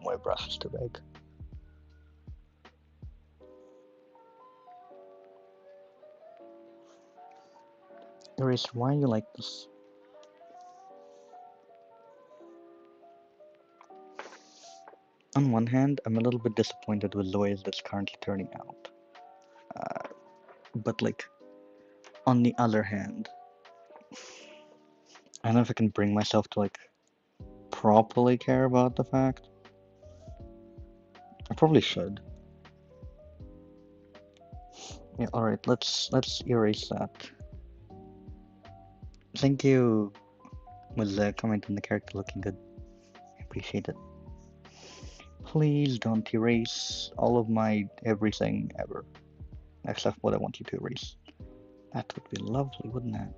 my brush is too big. Eraser, why are you like this? On one hand, I'm a little bit disappointed with the way that's currently turning out. But like, on the other hand, I don't know if I can bring myself to like properly care about the fact. I probably should. Yeah, alright, let's erase that. Thank you with the comment on the character looking good. I appreciate it. Please don't erase all of my everything ever, except what I want you to erase. That would be lovely, wouldn't it?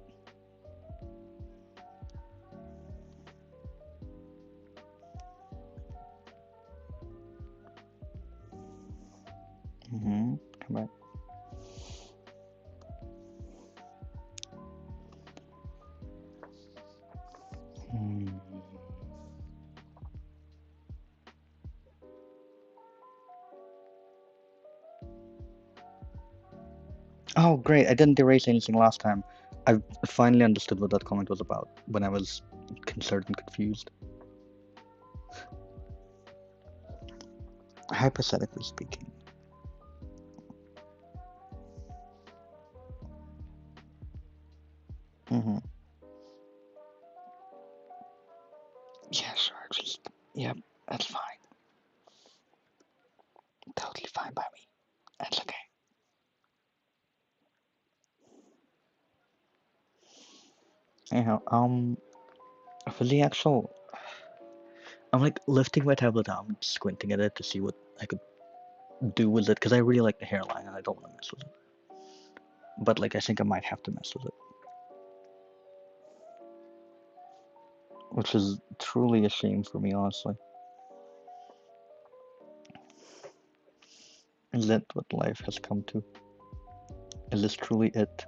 Mm-hmm. Come back. Hmm. Oh, great. I didn't erase anything last time. I finally understood what that comment was about when I was concerned and confused. Hypothetically speaking. Mm-hmm. Yeah, sure. Just, yep, that's fine. Totally fine by me. That's okay. Anyhow, for the actual, I'm like lifting my tablet out, squinting at it to see what I could do with it, because I really like the hairline and I don't want to mess with it. But like, I think I might have to mess with it, which is truly a shame for me, honestly. Is that what life has come to? Is this truly it?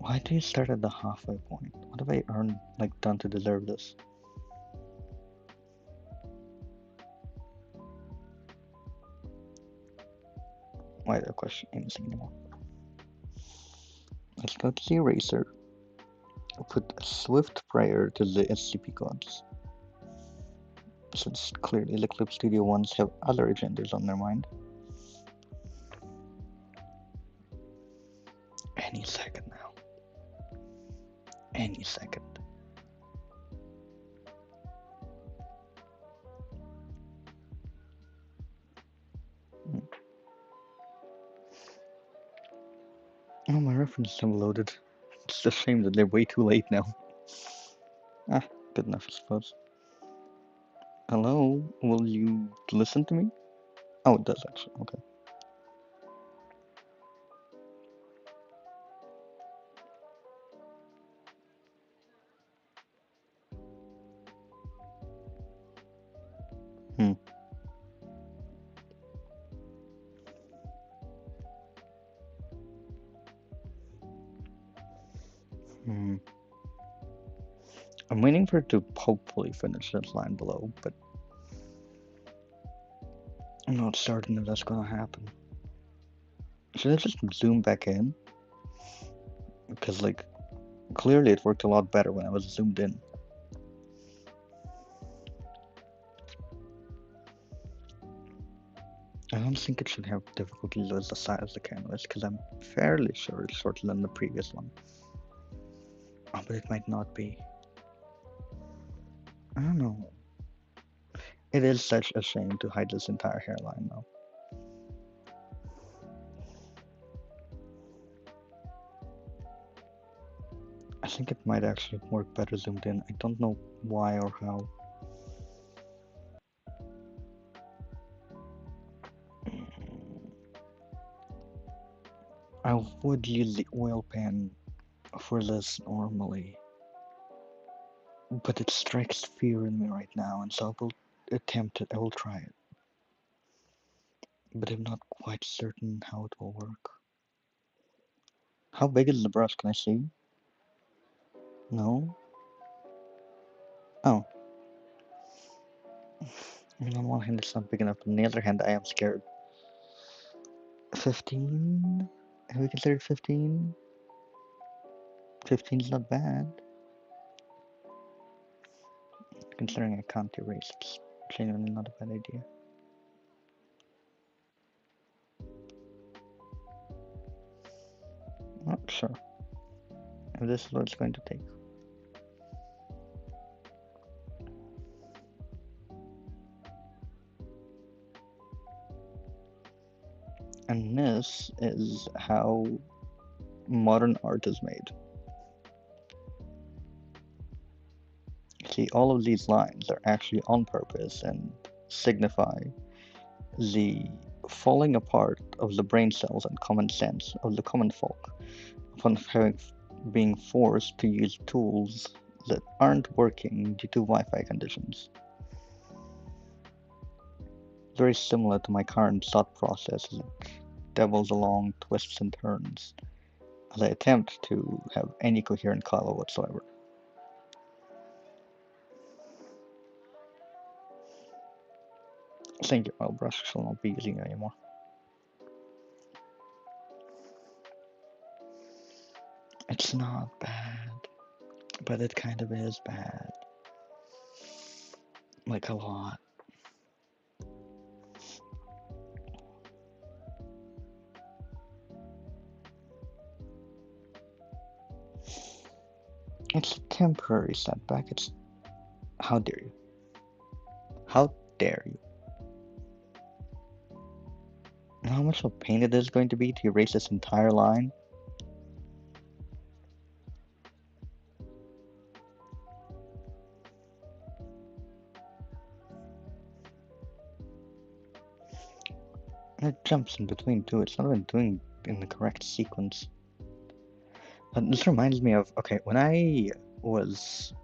Why do you start at the halfway point? What have I earned, like, done to deserve this? Why do I question anything anymore? Let's go to the eraser. Put a swift prayer to the SCP gods, since clearly the Clip Studio ones have other agendas on their mind. Any second now. Any second. Hmm. Oh, my references have loaded. It's a shame that they're way too late now. Ah, good enough, I suppose. Hello? Will you listen to me? Oh, it does actually. Okay. Hmm. Hmm. I'm waiting for it to hopefully finish this line below, but I'm not certain if that's gonna happen. Should I just zoom back in? Because, like, clearly it worked a lot better when I was zoomed in. I don't think it should have difficulty with the size of the canvas, because I'm fairly sure it's shorter than the previous one. Oh, but it might not be. I don't know. It is such a shame to hide this entire hairline, though. I think it might actually work better zoomed in. I don't know why or how. I would use the oil pan for this normally, but it strikes fear in me right now, and so I will attempt it. I will try it, but I'm not quite certain how it will work. How big is the brush? Can I see? No? Oh. I mean, on one hand, it's not big enough, but on the other hand, I am scared. 15? Have we considered 15? 15's not bad. Considering I can't erase, it's genuinely not a bad idea. Not sure if this is what it's going to take. And this is how modern art is made. See, all of these lines are actually on purpose and signify the falling apart of the brain cells and common sense of the common folk upon being forced to use tools that aren't working due to Wi-Fi conditions. Very similar to my current thought process as it dabbles along twists and turns as I attempt to have any coherent color whatsoever. Thank you, oil brush shall not be using it anymore. It's not bad, but it kind of is bad. Like a lot. It's a temporary setback. It's. How dare you? How dare you? You know how much of a pain it is going to be to erase this entire line? And it jumps in between too. It's not even doing in the correct sequence. This reminds me of, okay, when I was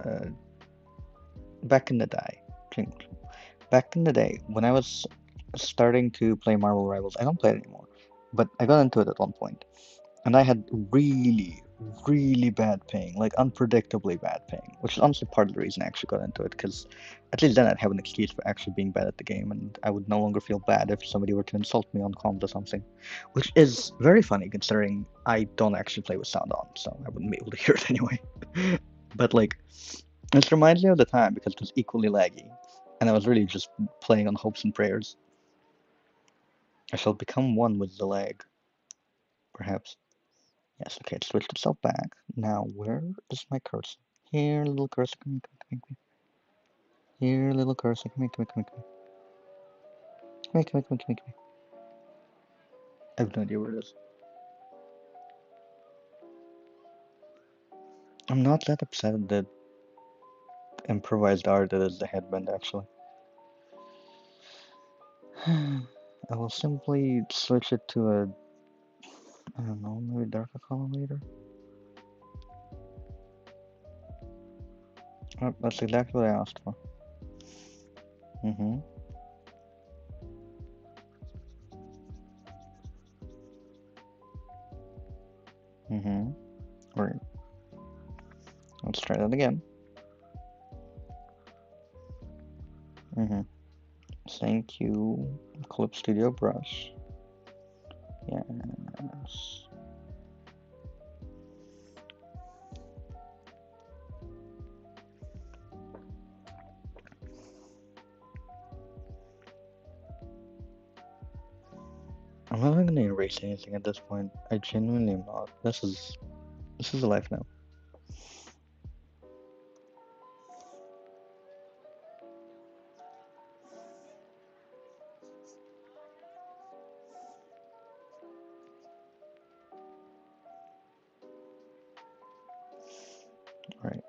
uh, back in the day, back in the day when I was starting to play Marvel Rivals. I don't play it anymore, but I got into it at one point, and I had really, really bad ping, like unpredictably bad ping, which is honestly part of the reason I actually got into it, because at least then I'd have an excuse for actually being bad at the game, and I would no longer feel bad if somebody were to insult me on comms or something, which is very funny considering I don't actually play with sound on, so I wouldn't be able to hear it anyway. But like, this reminds me of the time because it was equally laggy, and I was really just playing on hopes and prayers. I shall become one with the lag, perhaps. Yes, okay, it switched itself back. Now, where is my cursor? Here, little cursor, come here, come here, come here. Here, little cursor, come here, come here, come here, come here. Come here, come here, come here, come here. I have no idea where it is. I'm not that upset at the improvised art that is the headband, actually. I will simply switch it to a, I don't know, maybe darker color later. Oh, that's exactly what I asked for. Mm-hmm. Mm-hmm. Right. Let's try that again. Mm-hmm. Thank you, Clip Studio Brush. Yes. I'm not even gonna erase anything at this point. I genuinely am not. This is life now. Right.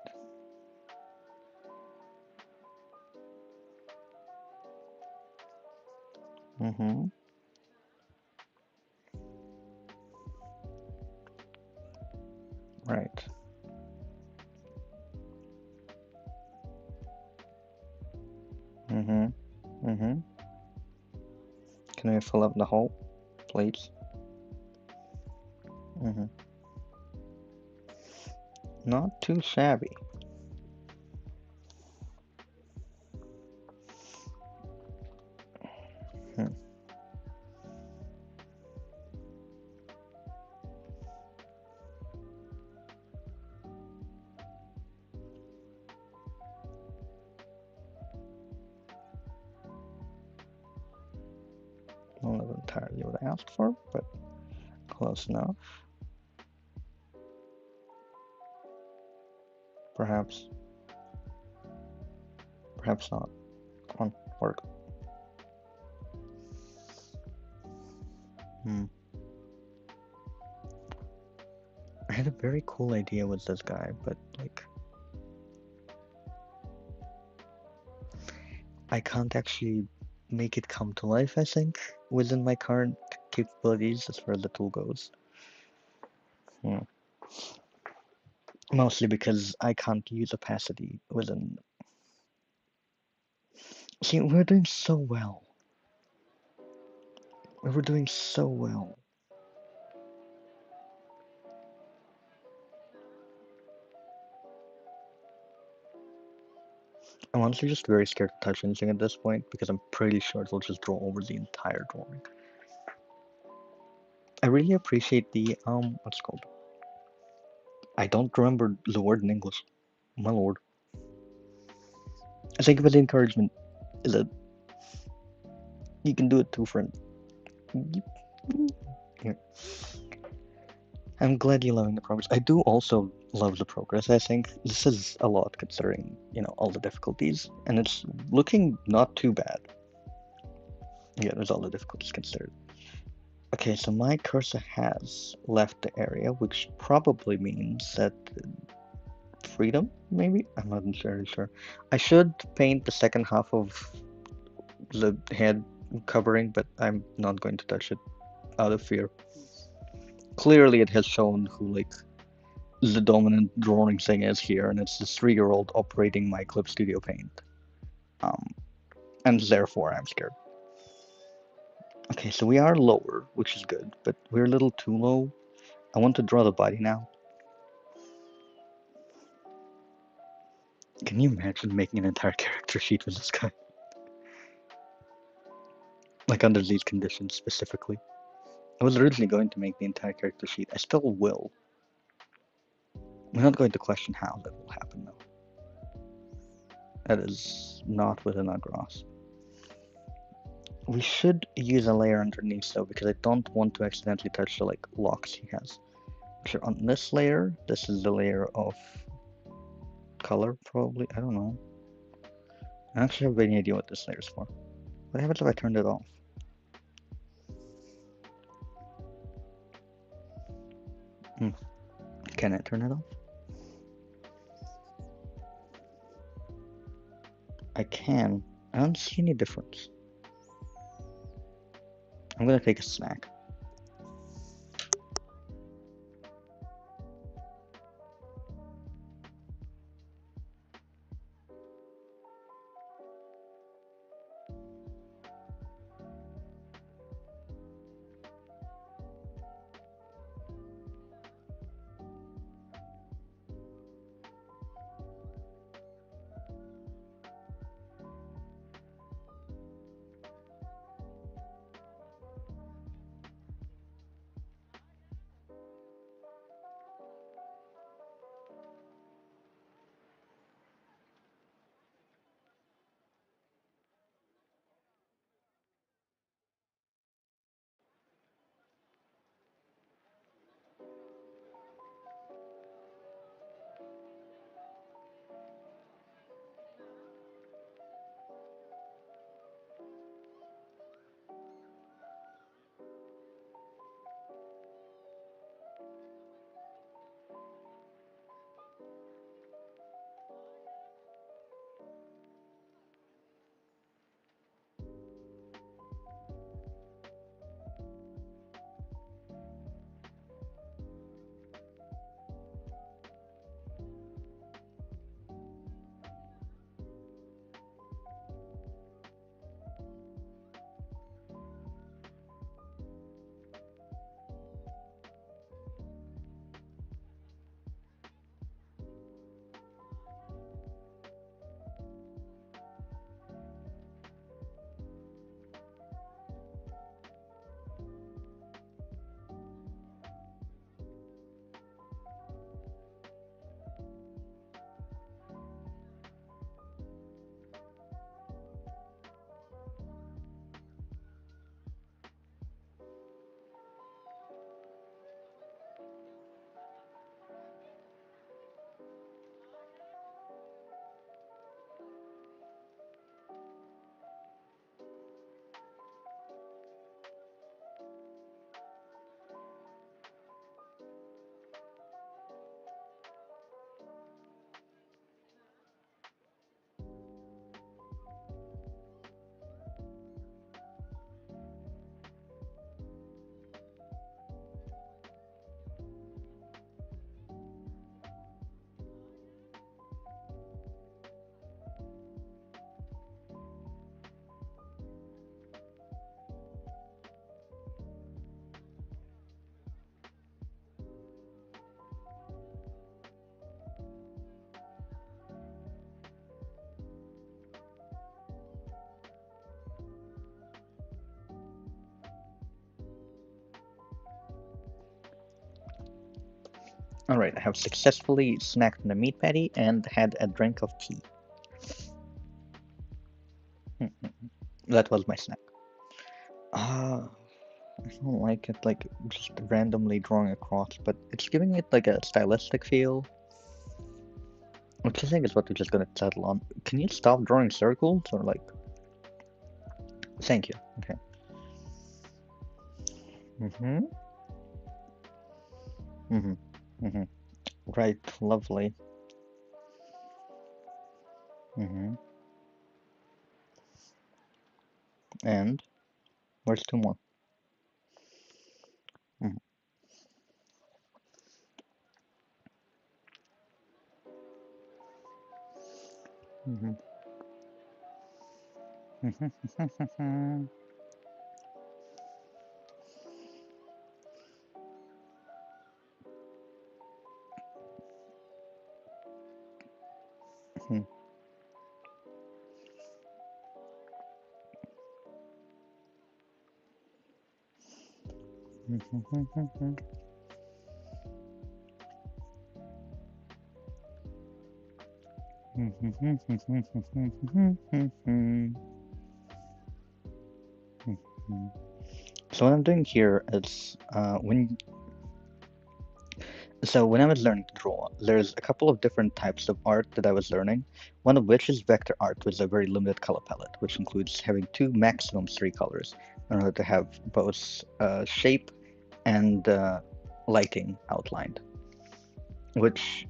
Mm-hmm. Right. Mm-hmm. Mm-hmm. Can we fill up the hole, please? Mm-hmm. Not too shabby. Hmm. Not entirely what I asked for, but close enough. Perhaps. Perhaps not. Come on, work. Hmm. I had a very cool idea with this guy, but like, I can't actually make it come to life, I think, within my current capabilities as far as the tool goes. Hmm. Mostly because I can't use opacity within. See, we're doing so well. We're doing so well. I'm honestly just very scared to touch anything at this point because I'm pretty sure it'll just draw over the entire drawing. I really appreciate the what's it called? I don't remember the word in English. My lord. Thank you for the encouragement. Is it? You can do it too, friend. Here. I'm glad you're loving the progress. I do also love the progress. I think this is a lot considering, all the difficulties, and it's looking not too bad. Yeah, there's all the difficulties considered. Okay, so my cursor has left the area, which probably means that freedom, maybe? I'm not entirely sure. I should paint the second half of the head covering, but I'm not going to touch it out of fear. Clearly, it has shown who, like, the dominant drawing thing is here, and it's this 3-year-old operating my Clip Studio Paint. And therefore, I'm scared. Okay, so we are lower, which is good, but we're a little too low. I want to draw the body now. Can you imagine making an entire character sheet with this guy? Like, under these conditions specifically. I was originally going to make the entire character sheet. I still will. I'm not going to question how that will happen, though. That is not within our grasp. We should use a layer underneath, though, because I don't want to accidentally touch the, like, locks he has. So on this layer, this is the layer of color, probably. I don't know. I don't actually have any idea what this layer is for. What happens if I turned it off? Can I turn it off? I can. I don't see any difference. I'm gonna take a snack. Alright, I have successfully snacked on a meat patty and had a drink of tea. That was my snack. I don't like it, like, just randomly drawing across, but it's giving it, like, a stylistic feel, which I think is what we're just gonna settle on. Can you stop drawing circles, or, like... Thank you. Okay. Mm-hmm. Mm-hmm. Mm-hmm. Right, lovely. Mm-hmm. And where's two more? Mm-hmm. Mm-hmm. Mm-hmm. So what I'm doing here is when I was learning to draw, there's a couple of different types of art that I was learning. One of which is vector art with a very limited color palette, which includes having two maximum three colors in order to have both shape and lighting outlined, which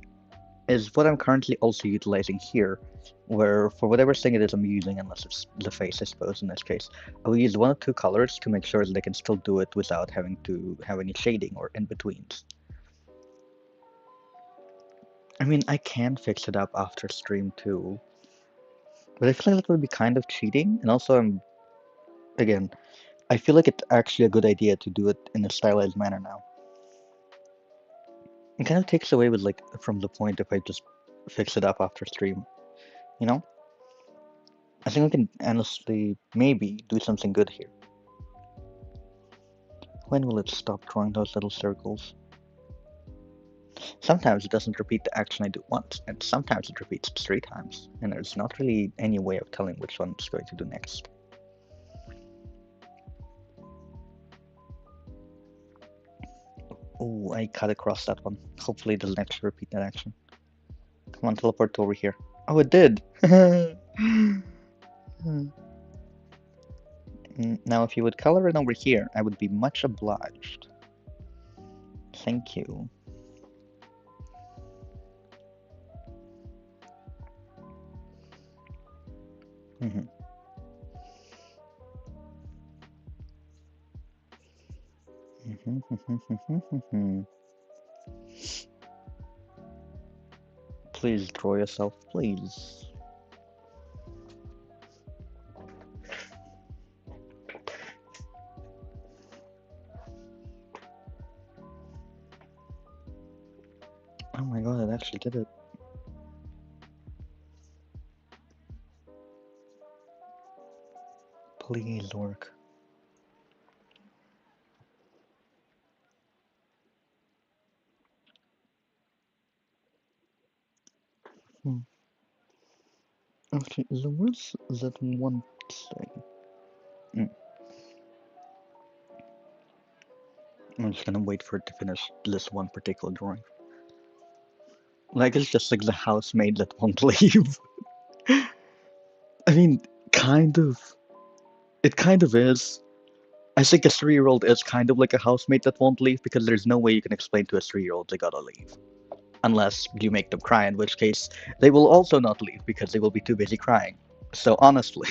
is what I'm currently also utilizing here, where for whatever thing it is I'm using, unless it's the face, I suppose, in this case, I will use one or two colors to make sure that I can still do it without having to have any shading or in-betweens. I mean, I can fix it up after stream too, but I feel like that would be kind of cheating, and also again, I feel like it's actually a good idea to do it in a stylized manner now. It kind of takes away with, like, from the point if I just fix it up after stream, you know? I think we can honestly maybe do something good here. When will it stop drawing those little circles? Sometimes it doesn't repeat the action I do once, and sometimes it repeats it 3 times, and there's not really any way of telling which one it's going to do next. Oh, I cut across that one. Hopefully it doesn't actually repeat that action. Come on, teleport to over here. Oh, it did! Now, if you would color it over here, I would be much obliged. Thank you. Mm-hmm. Please draw yourself, please. Oh my god, it actually did it. Please work. Okay, there was that one thing. I'm just gonna wait for it to finish this one particular drawing. Like, it's just like the housemaid that won't leave. I mean, kind of. It kind of is. I think a 3-year-old is kind of like a housemate that won't leave because there's no way you can explain to a 3-year-old they gotta leave. Unless you make them cry, in which case they will also not leave because they will be too busy crying. So honestly,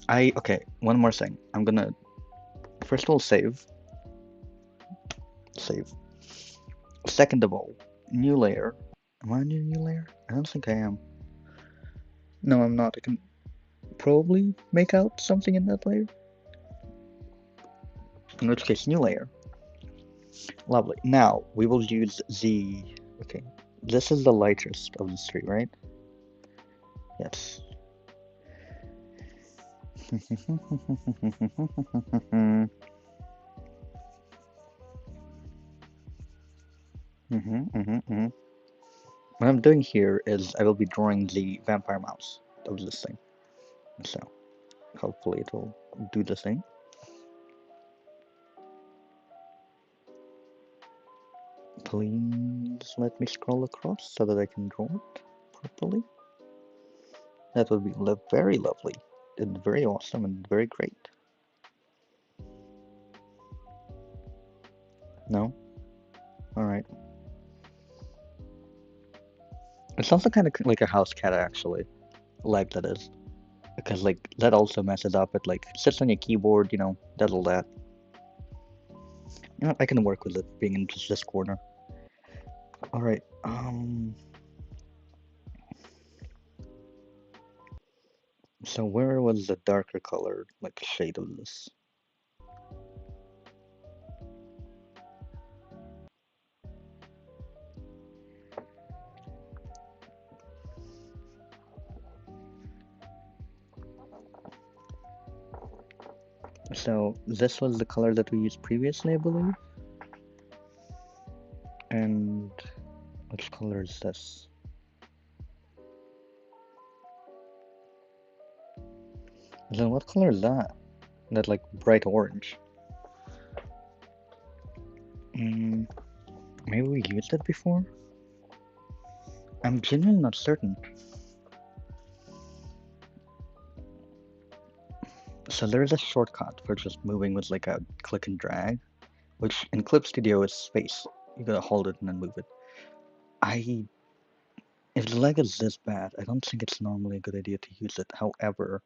okay, one more thing. I'm gonna first of all save. Second of all, new layer. Am I on a new layer? I don't think I am. No, I'm not. I can probably make out something in that layer. In which case, new layer. Lovely. Now, we will use the... Okay, this is the lightest of the three, right? Yes. Mm-hmm. What I'm doing here is I will be drawing the vampire mouse of this thing. So hopefully it will do the thing. Please let me scroll across so that I can draw it properly. That would be very lovely and very awesome and very great. No? Alright. It's also kind of like a house cat actually. Like that is. Because like that also messes up. It like sits on your keyboard, does all that. I can work with it being in just this corner. Alright, so where was the darker color, like shade of this? So this was the color that we used previously, I believe. And which color is this? Then what color is that? That like bright orange. Maybe we used it before? I'm genuinely not certain. So there's a shortcut for just moving with like a click and drag, which in Clip Studio is space. You gotta hold it and then move it. If the lag is this bad, I don't think it's normally a good idea to use it. However,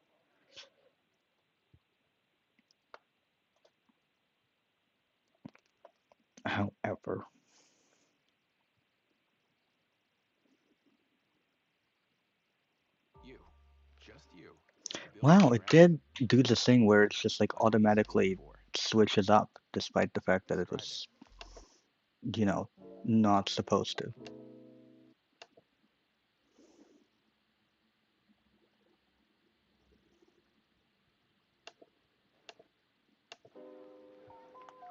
wow, it did do the thing where it's just like automatically switches up, despite the fact that it was, you know, not supposed to.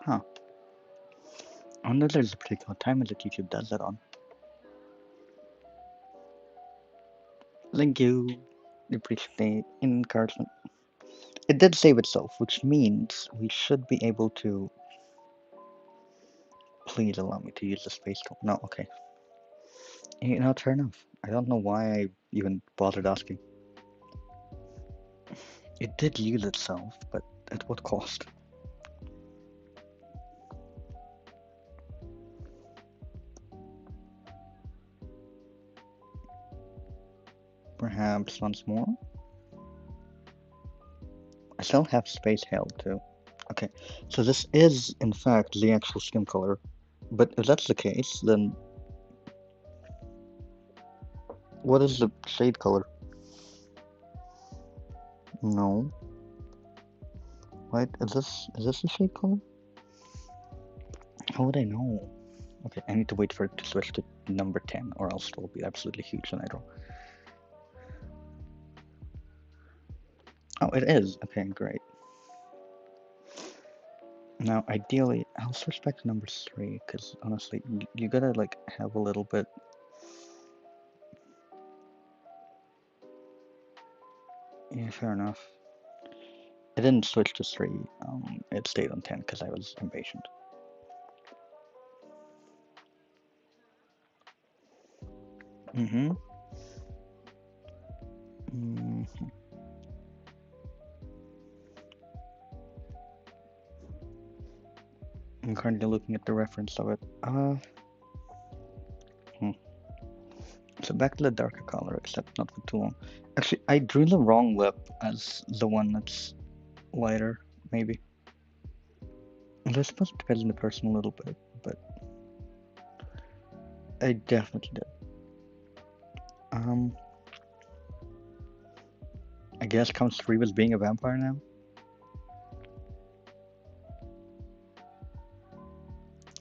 Huh. I wonder if there's a particular timer that YouTube does that on. Thank you. Appreciate encouragement. It did save itself, which means we should be able to. Please allow me to use the space tool. No, okay. Fair enough. I don't know why I even bothered asking. It did use itself, but at what cost? Perhaps once more? I still have space held too. Okay, so this is in fact the actual skin color, but if that's the case, then what is the shade color? No. Wait, is this the shade color? How would I know? Okay, I need to wait for it to switch to number 10, or else it will be absolutely huge when I draw. Oh, it is. Okay, great. Now, ideally, I'll switch back to number 3, because honestly, you gotta, like, have a little bit. Yeah, fair enough. It didn't switch to 3, it stayed on 10 because I was impatient. Mm-hmm. Mm-hmm. I'm currently looking at the reference of it. Hmm. So back to the darker color, except not for too long. Actually, I drew the wrong lip as the one that's lighter, maybe. This must depend on the person a little bit, but I definitely did. I guess counts 3 as being a vampire now?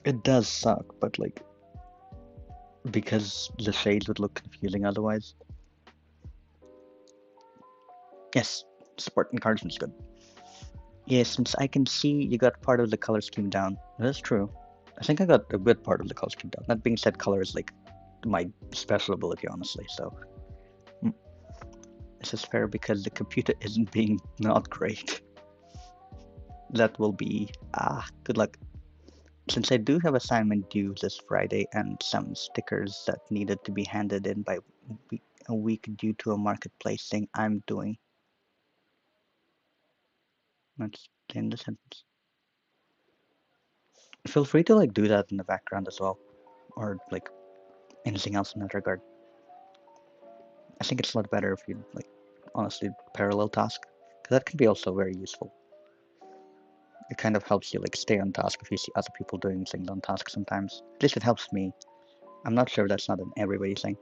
It does suck, but like, because the shades would look confusing otherwise. Yes, support encouragement is good. Yes, since I can see you got part of the color scheme down. That's true. I think I got a good part of the color scheme down. That being said, color is like my special ability, honestly. So mm, this is fair because the computer isn't being not great. That will be good luck. Since I do have assignment due this Friday and some stickers that needed to be handed in by a week due to a marketplace thing I'm doing. Let's end the sentence. Feel free to like do that in the background as well, or like anything else in that regard. I think it's a lot better if you like honestly parallel task, because that can be also very useful. It kind of helps you like stay on task if you see other people doing things on task sometimes. At least it helps me. I'm not sure that's not an everybody thing.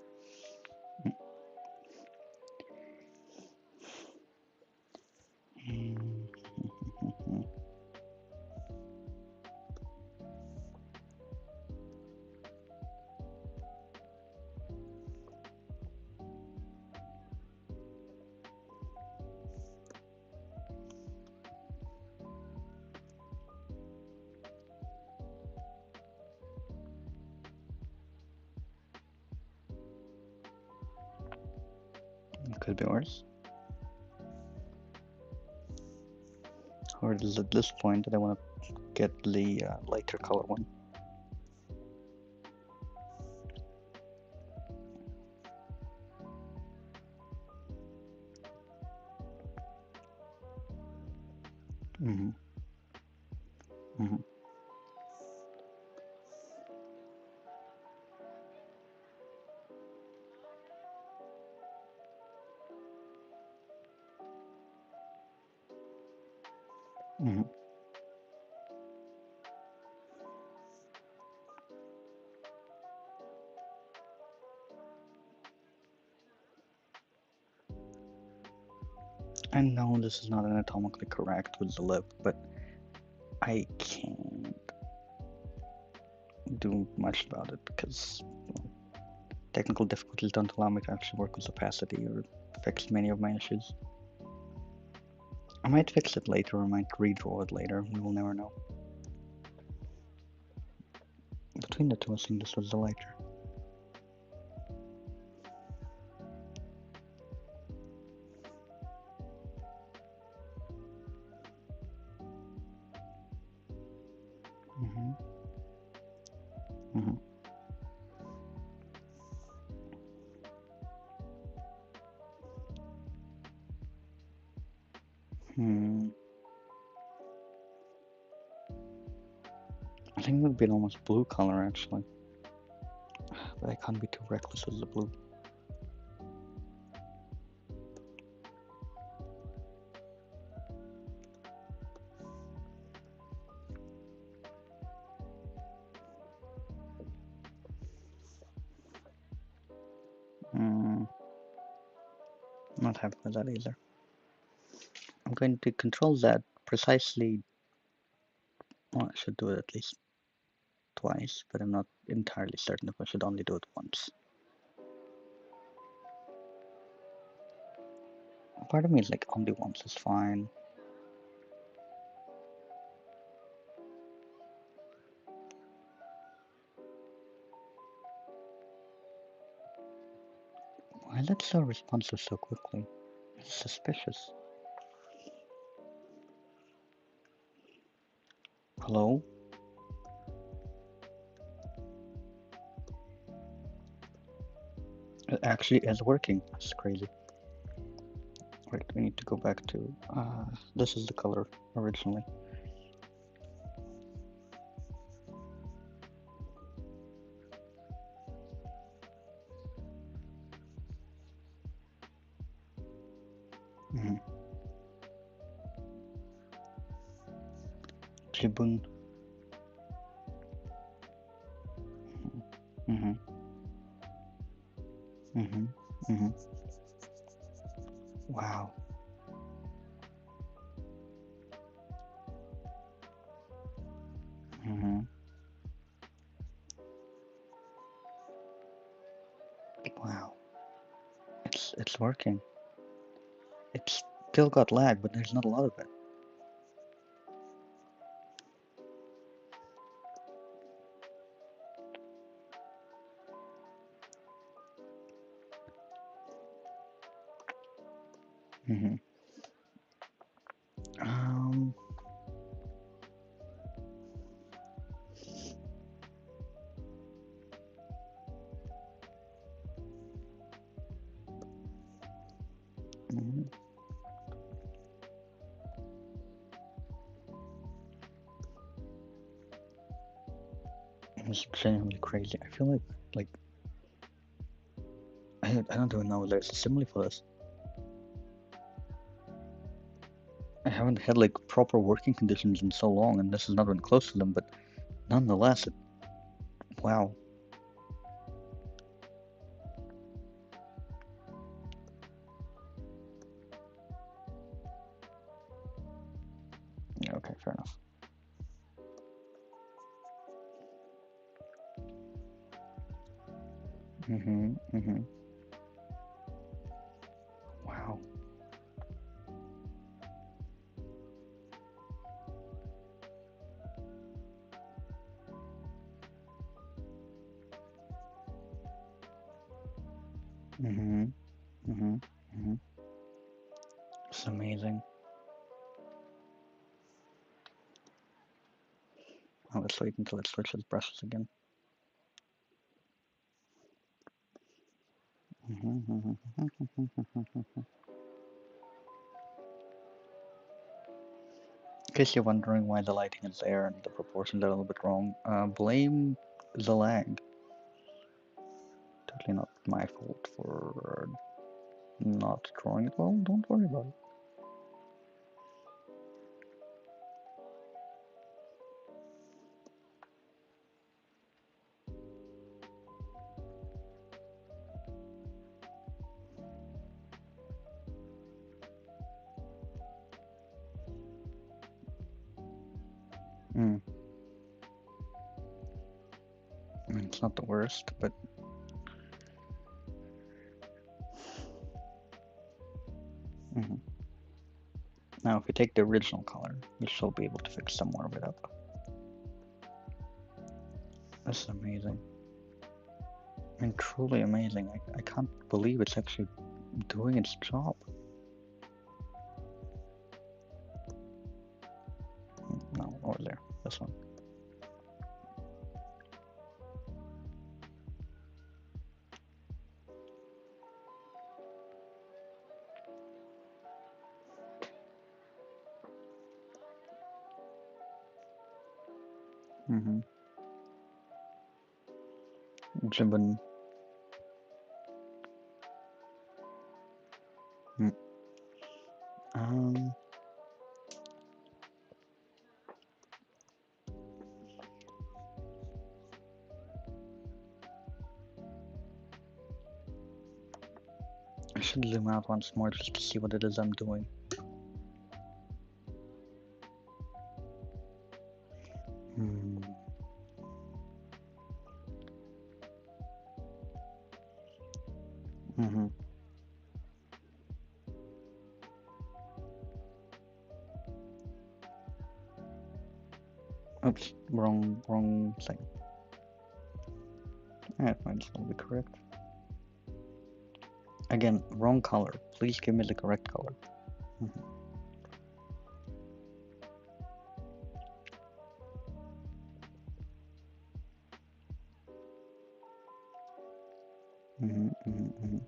It could be worse. Or it is at this point that I want to get the lighter color one. Mm-hmm. Mm-hmm. Mm-hmm. I know this is not anatomically correct with the lip, but I can't do much about it because technical difficulties don't allow me to actually work with opacity or fix many of my issues. I might fix it later or I might redraw it later, we will never know. Between the two, I think this was the lighter. Mm-hmm. Mm-hmm. Hmm. I think it would be an almost blue color actually, but I can't be too reckless with the blue. Not happy with that either. I'm going to control that precisely. Well, I should do it at least twice, but I'm not entirely certain if I should only do it once. Part of me is like, only once is fine. Why is it so responsive so quickly? It's suspicious. Hello? It actually is working. That's crazy. Wait, we need to go back to, this is the color originally. Mm-hmm. Jibun. Mm-hmm. Mm-hmm. Mm-hmm. Wow. Mm-hmm. Wow. It's working. It's still got lag, but there's not a lot of it. Mm-hmm. Um, mhm. It's genuinely crazy. I feel like I don't even know there's a simile for this. I haven't had like proper working conditions in so long, and this has not been close to them, but nonetheless, wow. Yeah, okay, fair enough. Mm-hmm, mm-hmm. Wow. Mm-hmm, mm-hmm, mm-hmm. It's amazing. Oh, let's wait until it switches brushes again. Mm-hmm, mm-hmm. In case you're wondering why the lighting is there and the proportions are a little bit wrong, blame the lag. Totally not my fault for not drawing it well. Don't worry about it. Mm. I mean, it's not the worst, but mhm. Now if we take the original color, we should be able to fix some more of it up. This is amazing. I mean, truly amazing. I can't believe it's actually doing its job. No, over there. This one. Mm-hmm. Jibbin. Mm. Um, I should zoom out once more just to see what it is I'm doing. Hmm. Mm-hmm. Oops, wrong thing. It might still be correct. Again, wrong color. Please give me the correct color. Mm-hmm. Mm-hmm, mm-hmm,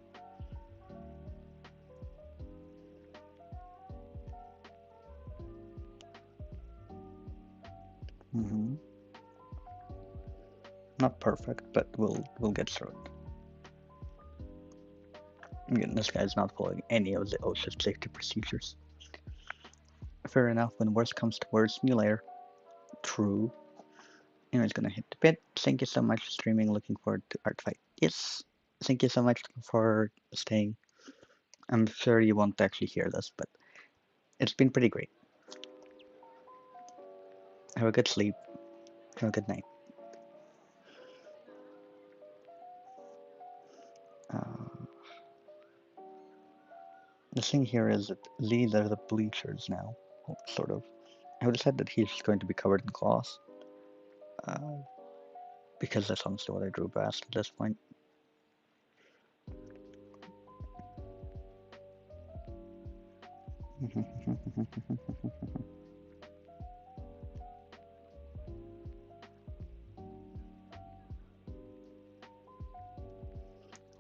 mm-hmm. Not perfect, but we'll get through it. Again, this guy's not following any of the OSHA safety procedures. Fair enough, when worse comes to worse, new layer. True. You know, it's gonna hit the pit. Thank you so much for streaming. Looking forward to Artfight. Yes. Thank you so much for staying. I'm sure you won't actually hear this, but it's been pretty great. Have a good sleep. Have a good night. Uh, the thing here is that these are the bleachers now, sort of. I would have said that he's going to be covered in cloth, uh, because that's honestly what I drew best at this point.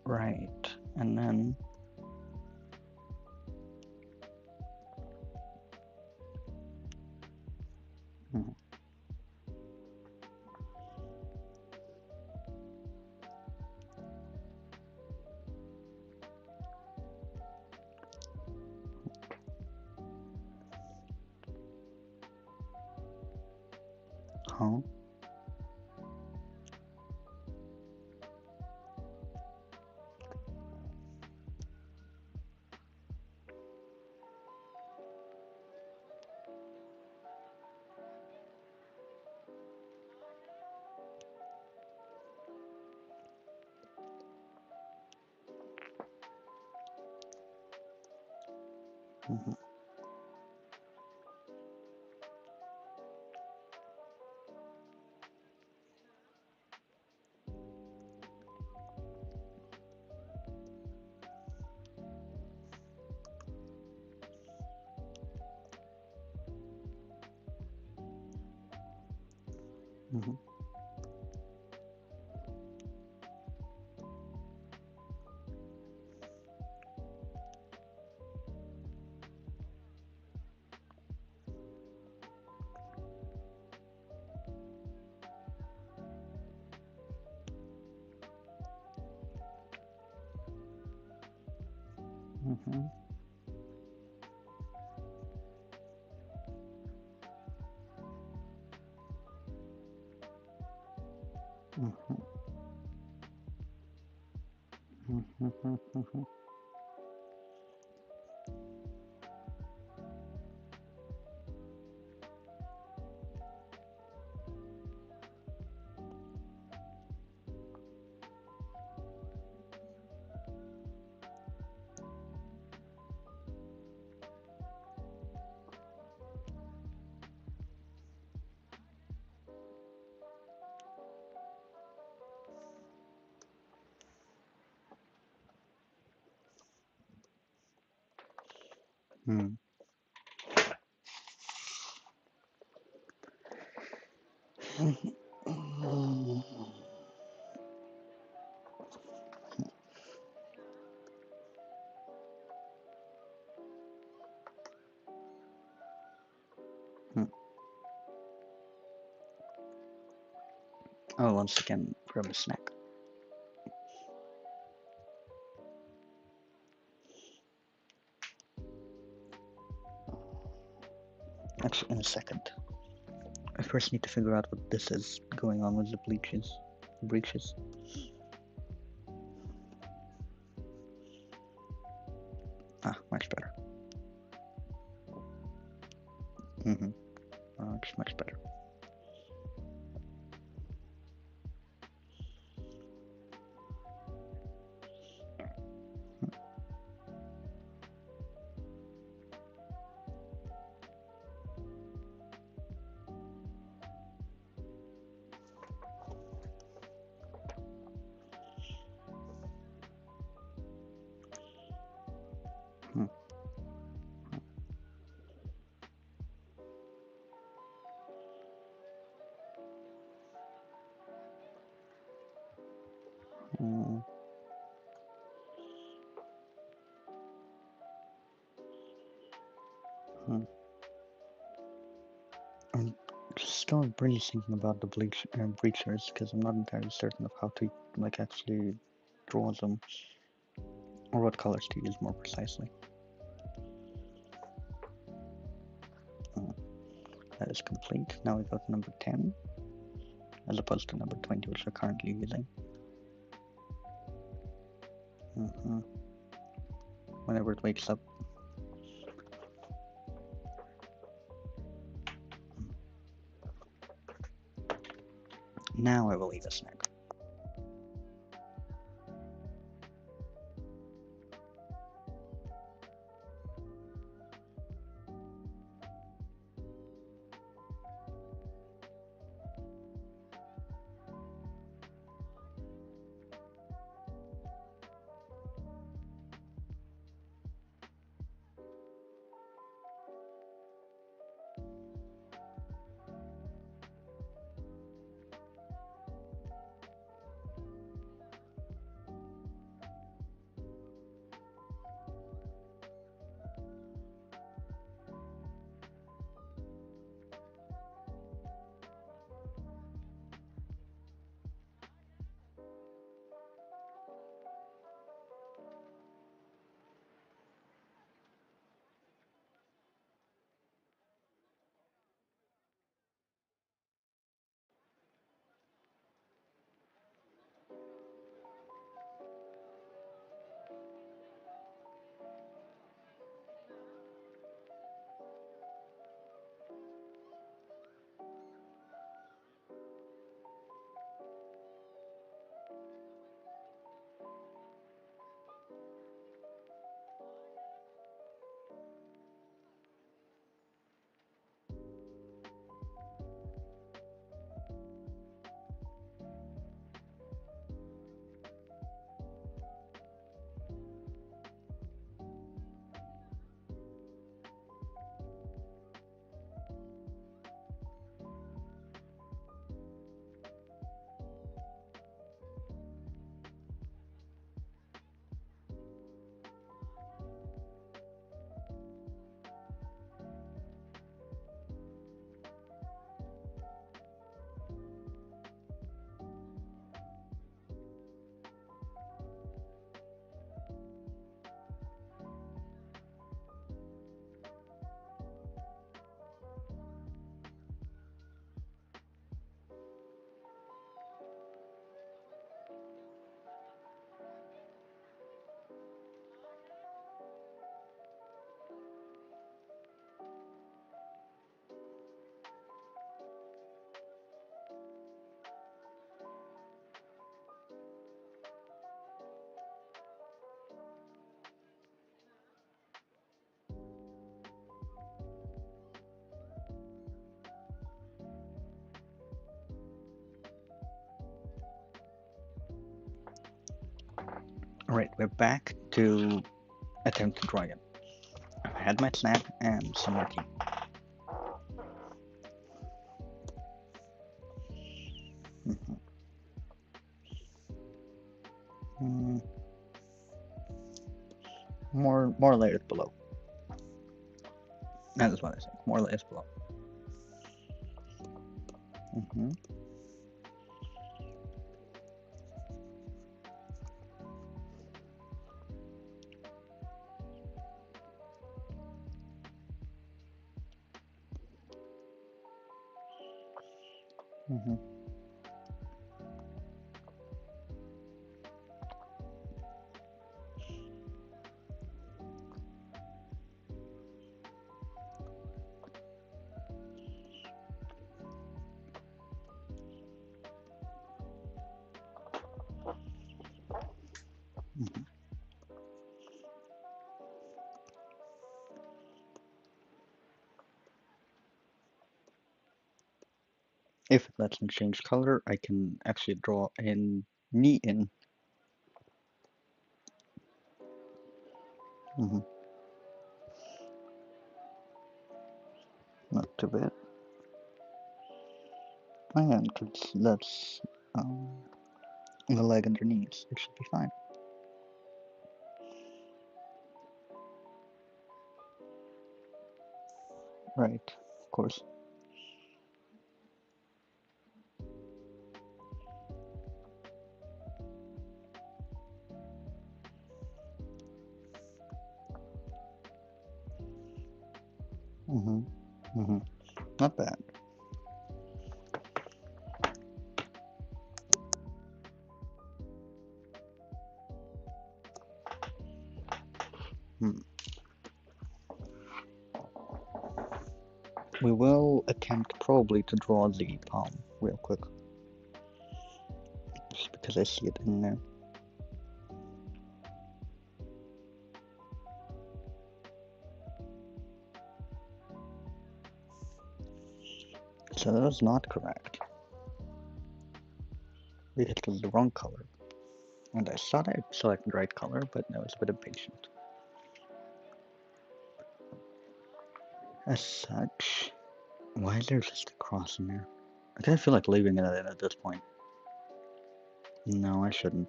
Right, and then mhm, huh? Mhm, mhm, mhm, mhm, mhm, mhm, mhm. Hmm. Hmm. Oh, once again, grab a snack. Actually, in a second. I first need to figure out what this is going on with the breaches. Ah, much better. Mm-hmm. Much better. Hmm. Hmm. Hmm. I'm still really thinking about the breachers because I'm not entirely certain of how to like actually draw them or what colors to use more precisely. Hmm. That is complete. Now we go to number 10 as opposed to number 20, which we're currently using. Hmm. Whenever it wakes up. Now I will eat a snack. Alright, we're back to attempt to draw again. I've had my snack and some more tea. Mhm. Mm, more layers below. That is what I think. More layers below. Mm-hmm. Mm-hmm. Mm-hmm. If it lets me change color, I can actually draw in knee in. Mm-hmm. Not too bad. And that's um, the leg underneath. It should be fine. Right, of course. Mm-hmm. Mm-hmm. Not bad. Hmm. We will attempt probably to draw the palm real quick, just because I see it in there. So that is not correct. We hit the wrong color. And I thought I selected the right color, but I was a bit impatient. As such, why is there just a cross in there? I kind of feel like leaving it in at this point. No, I shouldn't.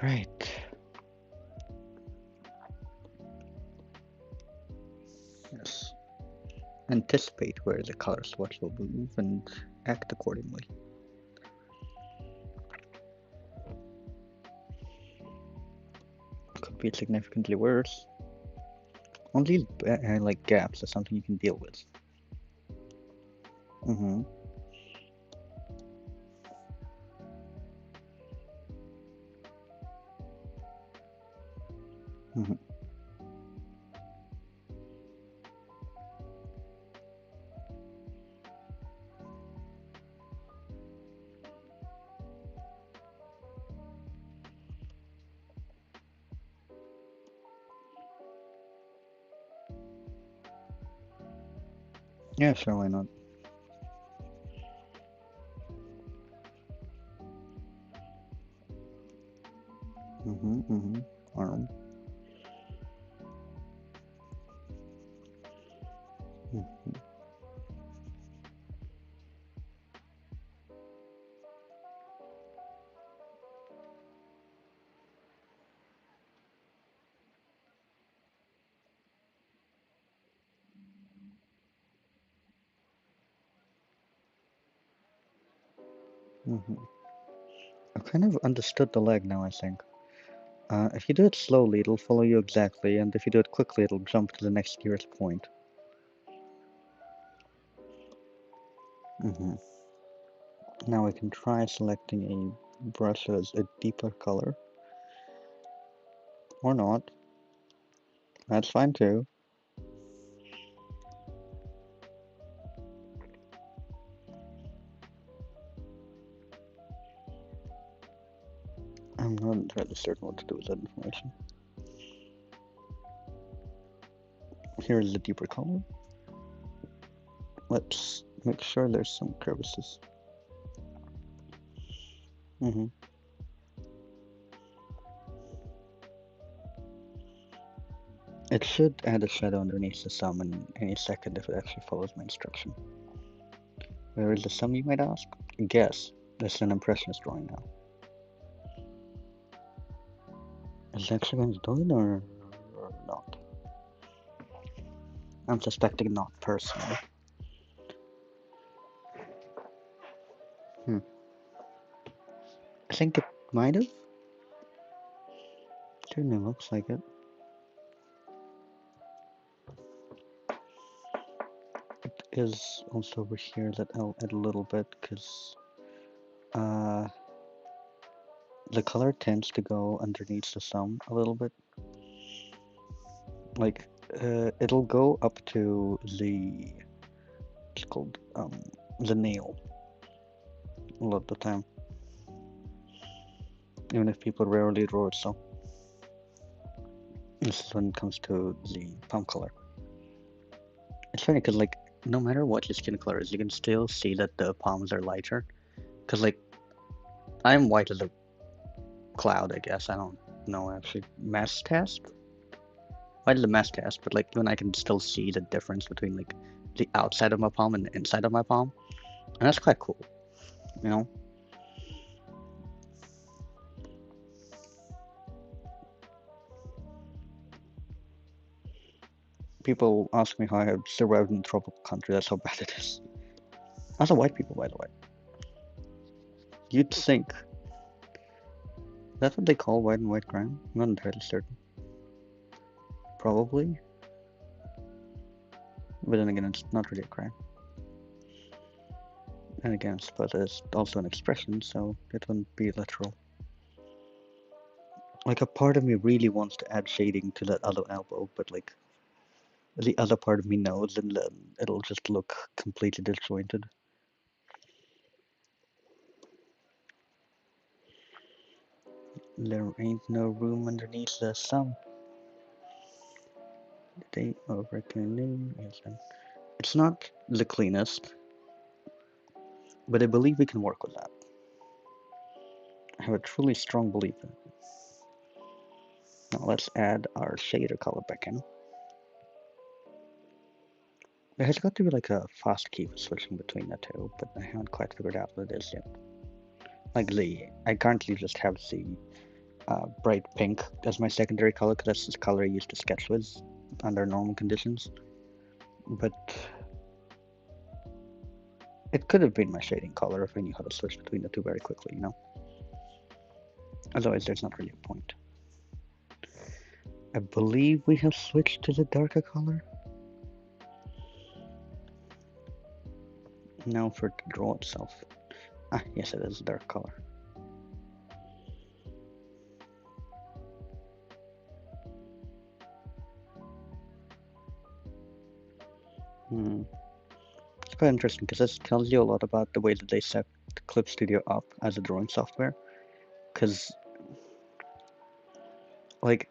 Right. Yes. Anticipate where the color swatch will move and act accordingly. Could be significantly worse. Only like gaps are something you can deal with. Mm-hmm. Mm-hmm. Yeah, sure, why not? Mm-hmm. Mm-hmm. Arm. Mm-hmm. Mm-hmm. I've kind of understood the leg now, I think. If you do it slowly, it'll follow you exactly, and if you do it quickly, it'll jump to the next nearest point. Mm-hmm. Now we can try selecting a brush as a deeper color. Or not. That's fine too. I'm not entirely certain what to do with that information. Here is the deeper color. Let's make sure there's some crevices. Mm-hmm. It should add a shadow underneath the sum in any second if it actually follows my instruction. Where is the sum, you might ask? Guess. This is an impressionist drawing now. Is it actually going to do it or not? I'm suspecting not personally. I think it might have. Certainly looks like it. It is also over here that I'll add a little bit because the color tends to go underneath the thumb a little bit. Like, it'll go up to the, it's called, the nail a lot of the time. Even if people rarely draw it so. This is when it comes to the palm color. It's funny because, like, no matter what your skin color is, you can still see that the palms are lighter. Because, like, I'm white as a cloud, I guess. I don't know, actually. Mass test? White as a mass test, but, like, when I can still see the difference between, like, the outside of my palm and the inside of my palm. And that's quite cool, you know? People ask me how I have survived in a tropical country. That's how bad it is. Also, white people, by the way. You'd think. That's what they call white and white crime? I'm not entirely certain. Probably. But then again, it's not really a crime. And again, I suppose it's also an expression, so it wouldn't be literal. Like, a part of me really wants to add shading to that other elbow, but, like, the other part of me knows, and then it'll just look completely disjointed. There ain't no room underneath the sun. They overcoming. It's not the cleanest, but I believe we can work with that. I have a truly strong belief in it. Now let's add our shader color back in. There has got to be like a fast key for switching between the two, but I haven't quite figured out what it is yet. Like I currently just have the bright pink as my secondary color because that's the color I used to sketch with under normal conditions. But it could have been my shading color if I knew how to switch between the two very quickly, you know? Otherwise, there's not really a point. I believe we have switched to the darker color. Now for the draw itself. Ah, yes, it is a dark color. It's quite interesting because this tells you a lot about the way that they set Clip Studio up as a drawing software. Because, like,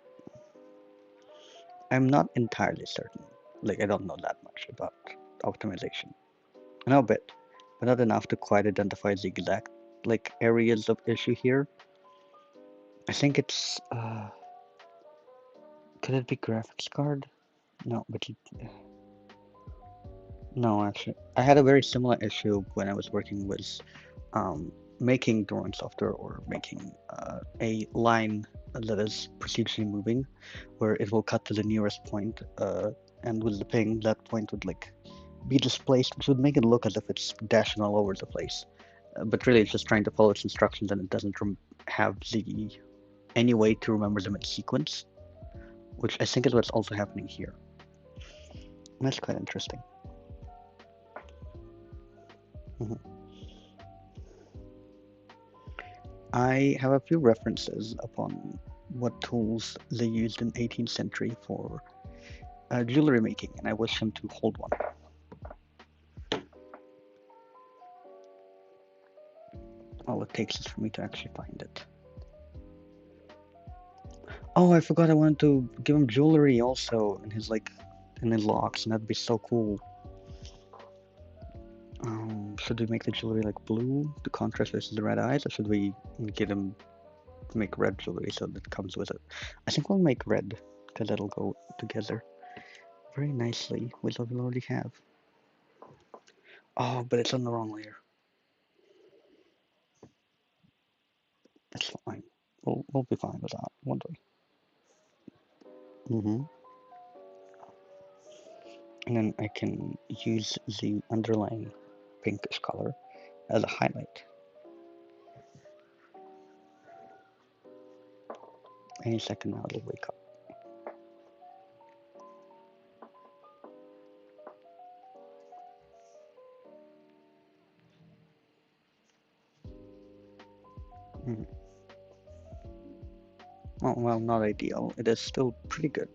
I'm not entirely certain. Like, I don't know that much about optimization. I know a bit, but not enough to quite identify the exact, like, areas of issue here. I think it's, could it be graphics card? No, but no, actually. I had a very similar issue when I was working with making drawing software or making a line that is procedurally moving, where it will cut to the nearest point, and with the ping, that point would like be displaced, which would make it look as if it's dashing all over the place. But really, it's just trying to follow its instructions, and it doesn't have any way to remember them in sequence, which I think is what's also happening here. And that's quite interesting. I have a few references upon what tools they used in 18th century for jewelry making, and I wish him to hold one. All it takes is for me to actually find it. Oh, I forgot I wanted to give him jewelry also in his locks, and that'd be so cool. Should we make the jewelry like blue to contrast versus the red eyes, or should we get them make red jewelry so that comes with it? I think we'll make red because that'll go together very nicely with what we already have. Oh, but it's on the wrong layer. That's fine. We'll be fine with that, won't we? And then I can use the underlying pinkish color as a highlight. Any second now it'll wake up. Mm. Well, not ideal. It is still pretty good.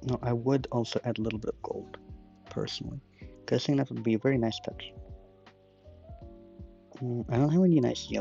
No, I would also add a little bit of gold, personally, because I think that would be a very nice touch. I don't have any nice yellow.